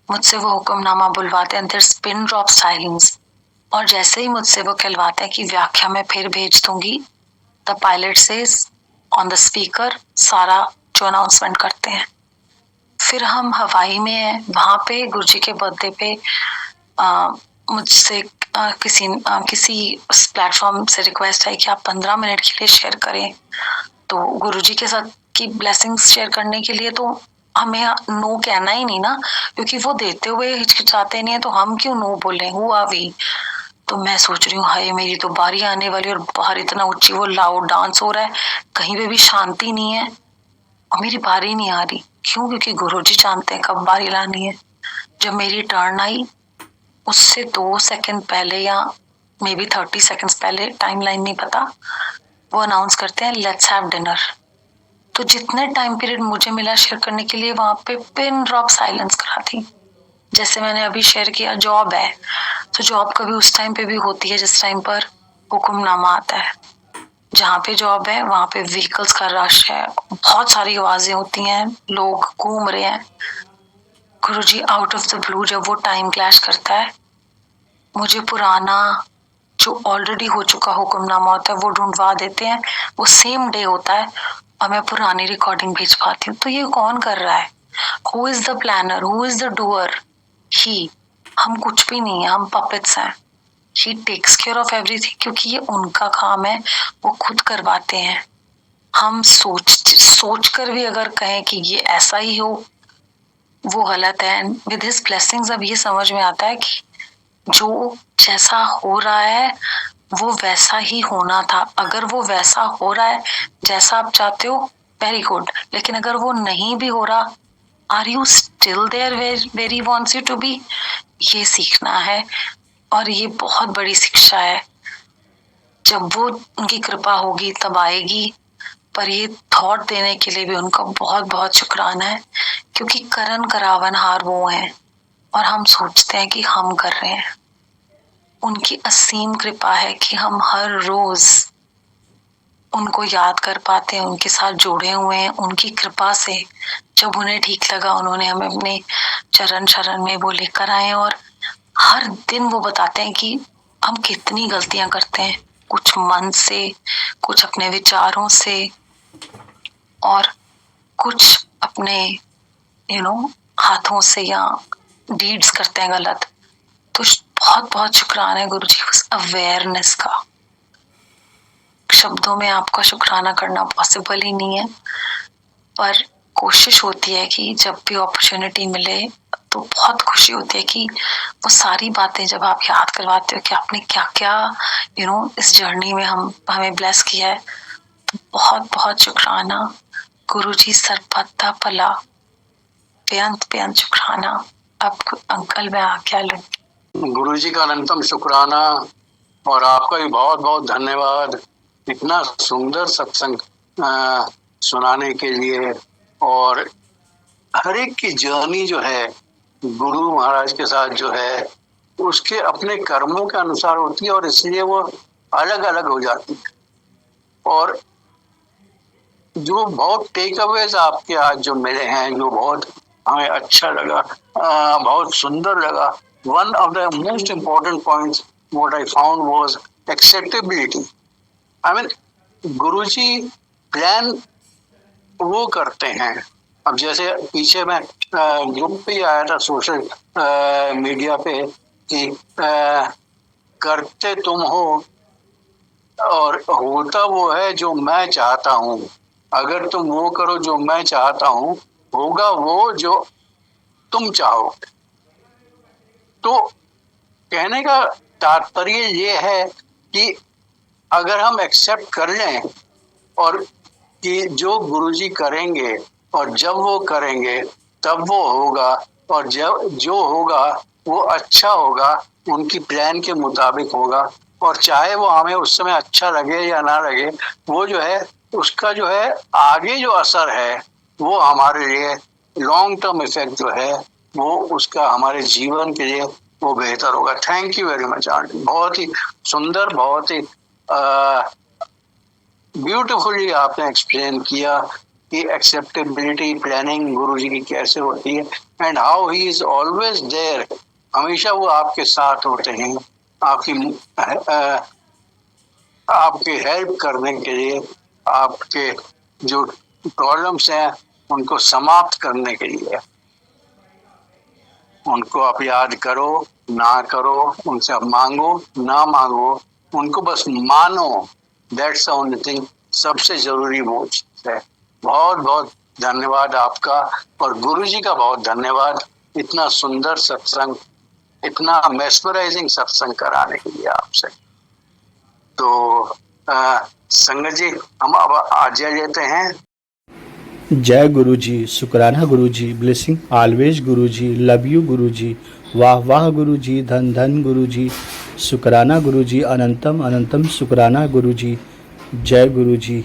मुझसे वो हुक्मनामा बुलवाते हैं, देयर पिन ड्रॉप साइलेंस, और जैसे ही मुझसे वो कहलवाते हैं कि व्याख्या में फिर भेज दूंगी, the pilot says on the speaker सारा जो अनाउंसमेंट करते हैं। फिर हम हवाई में हैं, वहां पे गुरुजी के बर्थडे पे मुझसे किसी प्लेटफॉर्म से रिक्वेस्ट है कि आप 15 मिनट के लिए शेयर करें। तो गुरुजी के साथ की ब्लेसिंग्स शेयर करने के लिए तो हमें नो कहना ही नहीं ना, क्योंकि वो देते हुए हिचकिचाते नहीं है, तो हम क्यों नो बोले, हुआ भी। तो मैं सोच रही हूँ हाय मेरी तो बारी आने वाली, और बाहर इतना ऊंची वो लाउड डांस हो रहा है, कहीं पे भी शांति नहीं है, और मेरी बारी नहीं आ रही। क्यों? क्योंकि गुरुजी जानते हैं कब बारी लानी है। जब मेरी टर्न आई, उससे 2 सेकंड पहले या मे बी 30 सेकंड्स पहले, टाइम लाइन नहीं पता, वो अनाउंस करते हैं लेट्स हैव डिनर। तो जितने टाइम पीरियड मुझे मिला शेयर करने के लिए, वहां पे पिन ड्रॉप साइलेंस करा थी। जैसे मैंने अभी शेयर किया जॉब है, तो जॉब कभी उस टाइम पे भी होती है जिस टाइम पर हुक्मनामा आता है। जहाँ पे जॉब है वहां पे व्हीकल्स का रश है, बहुत सारी आवाजें होती हैं, लोग घूम रहे हैं। गुरुजी आउट ऑफ द ब्लू जब वो टाइम क्लैश करता है, मुझे पुराना जो ऑलरेडी हो चुका हुक्मनामा होता है वो ढूंढवा देते हैं, वो सेम डे होता है, और मैं पुरानी रिकॉर्डिंग भेज पाती हूँ। तो ये कौन कर रहा है? Who is the planner, who is the doer? He. हम कुछ भी नहीं है, हम पपेट्स हैं। He takes care of everything, क्योंकि ये उनका काम है, वो खुद करवाते हैं। हम सोच कर भी अगर कहें कि ये ऐसा ही हो, वो गलत है। विद हिज ब्लेसिंग्स अब ये समझ में आता है कि जो जैसा हो रहा है वो वैसा ही होना था। अगर वो वैसा हो रहा है जैसा आप चाहते हो, वेरी गुड, लेकिन अगर वो नहीं भी हो रहा, are you still there where he wants you to be? ये सीखना है, और ये बहुत बड़ी शिक्षा है। जब वो उनकी कृपा होगी तब आएगी, पर ये थॉट देने के लिए भी उनका बहुत बहुत शुक्राना है, क्योंकि करन करावनहार वो हैं और हम सोचते हैं कि हम कर रहे हैं। उनकी असीम कृपा है कि हम हर रोज उनको याद कर पाते हैं, उनके साथ जुड़े हुए हैं। उनकी कृपा से जब उन्हें ठीक लगा, उन्होंने हमें अपने चरण शरण में वो लेकर आए, और हर दिन वो बताते हैं कि हम कितनी गलतियां करते हैं, कुछ मन से, कुछ अपने विचारों से, और कुछ अपने हाथों से या डीड्स करते हैं गलत। तो बहुत बहुत शुक्राना है गुरु जी उस अवेयरनेस का। शब्दों में आपका शुक्राना करना पॉसिबल ही नहीं है, पर कोशिश होती है कि जब भी अपॉर्चुनिटी मिले तो बहुत खुशी होती है कि वो सारी बातें जब आप याद करवाते हो कि आपने क्या क्या इस जर्नी में हमें ब्लेस किया है। तो बहुत बहुत शुक्राना गुरुजी, सरपत्ता पला, बेअंत बेअंत शुक्राना। अब अंकल मैं आज्ञा लूंगी। गुरुजी का अनंतम शुक्राना, और आपका भी बहुत बहुत धन्यवाद इतना सुंदर सत्संग सुनाने के लिए। और हर एक की जर्नी जो है गुरु महाराज के साथ जो है उसके अपने कर्मों के अनुसार होती है, और इसलिए वो अलग अलग हो जाती है। और जो बहुत टेक अवेज आपके आज जो मिले हैं, जो बहुत हमें अच्छा लगा, बहुत सुंदर लगा। One of the most important points what I found was acceptability. I mean Guruji plan वो करते हैं। अब जैसे पीछे मैं ग्रुप पे आया था सोशल मीडिया पे कि करते तुम हो और होता वो है जो मैं चाहता हूँ। अगर तुम वो करो जो मैं चाहता हूँ, होगा वो जो तुम चाहो। तो कहने का तात्पर्य ये है कि अगर हम एक्सेप्ट कर लें और कि जो गुरुजी करेंगे और जब वो करेंगे तब वो होगा, और जब जो होगा वो अच्छा होगा, उनकी प्लान के मुताबिक होगा, और चाहे वो हमें उस समय अच्छा लगे या ना लगे, वो जो है उसका जो है आगे जो असर है वो हमारे लिए लॉन्ग टर्म इफेक्ट जो है वो उसका हमारे जीवन के लिए वो बेहतर होगा। Thank you very much aunty, बहुत ही सुंदर, बहुत ही ब्यूटीफुली आपने एक्सप्लेन किया कि एक्सेप्टेबिलिटी प्लानिंग गुरुजी की कैसे होती है, and how he is always there, हमेशा वो आपके साथ होते हैं, आपकी हेल्प करने के लिए, आपके जो प्रॉब्लम्स हैं उनको समाप्त करने के लिए। उनको आप याद करो ना करो, उनसे आप मांगो ना मांगो, उनको बस मानो, दैट्स द ओनली थिंग, सबसे जरूरी वो चीज है। बहुत बहुत धन्यवाद आपका, और गुरुजी का बहुत धन्यवाद इतना सुंदर सत्संग, इतना मेस्मराइजिंग सत्संग कराने के लिए आपसे। तो संगत जी, हम अब आज्ञा लेते हैं। जय गुरुजी, शुक्राना Guruji, blessing always Guruji, love you Guruji, वाह वाह गुरुजी, धन धन गुरुजी, शुक्राना गुरुजी, अनंतम अनंतम शुक्राना गुरुजी, जय गुरुजी।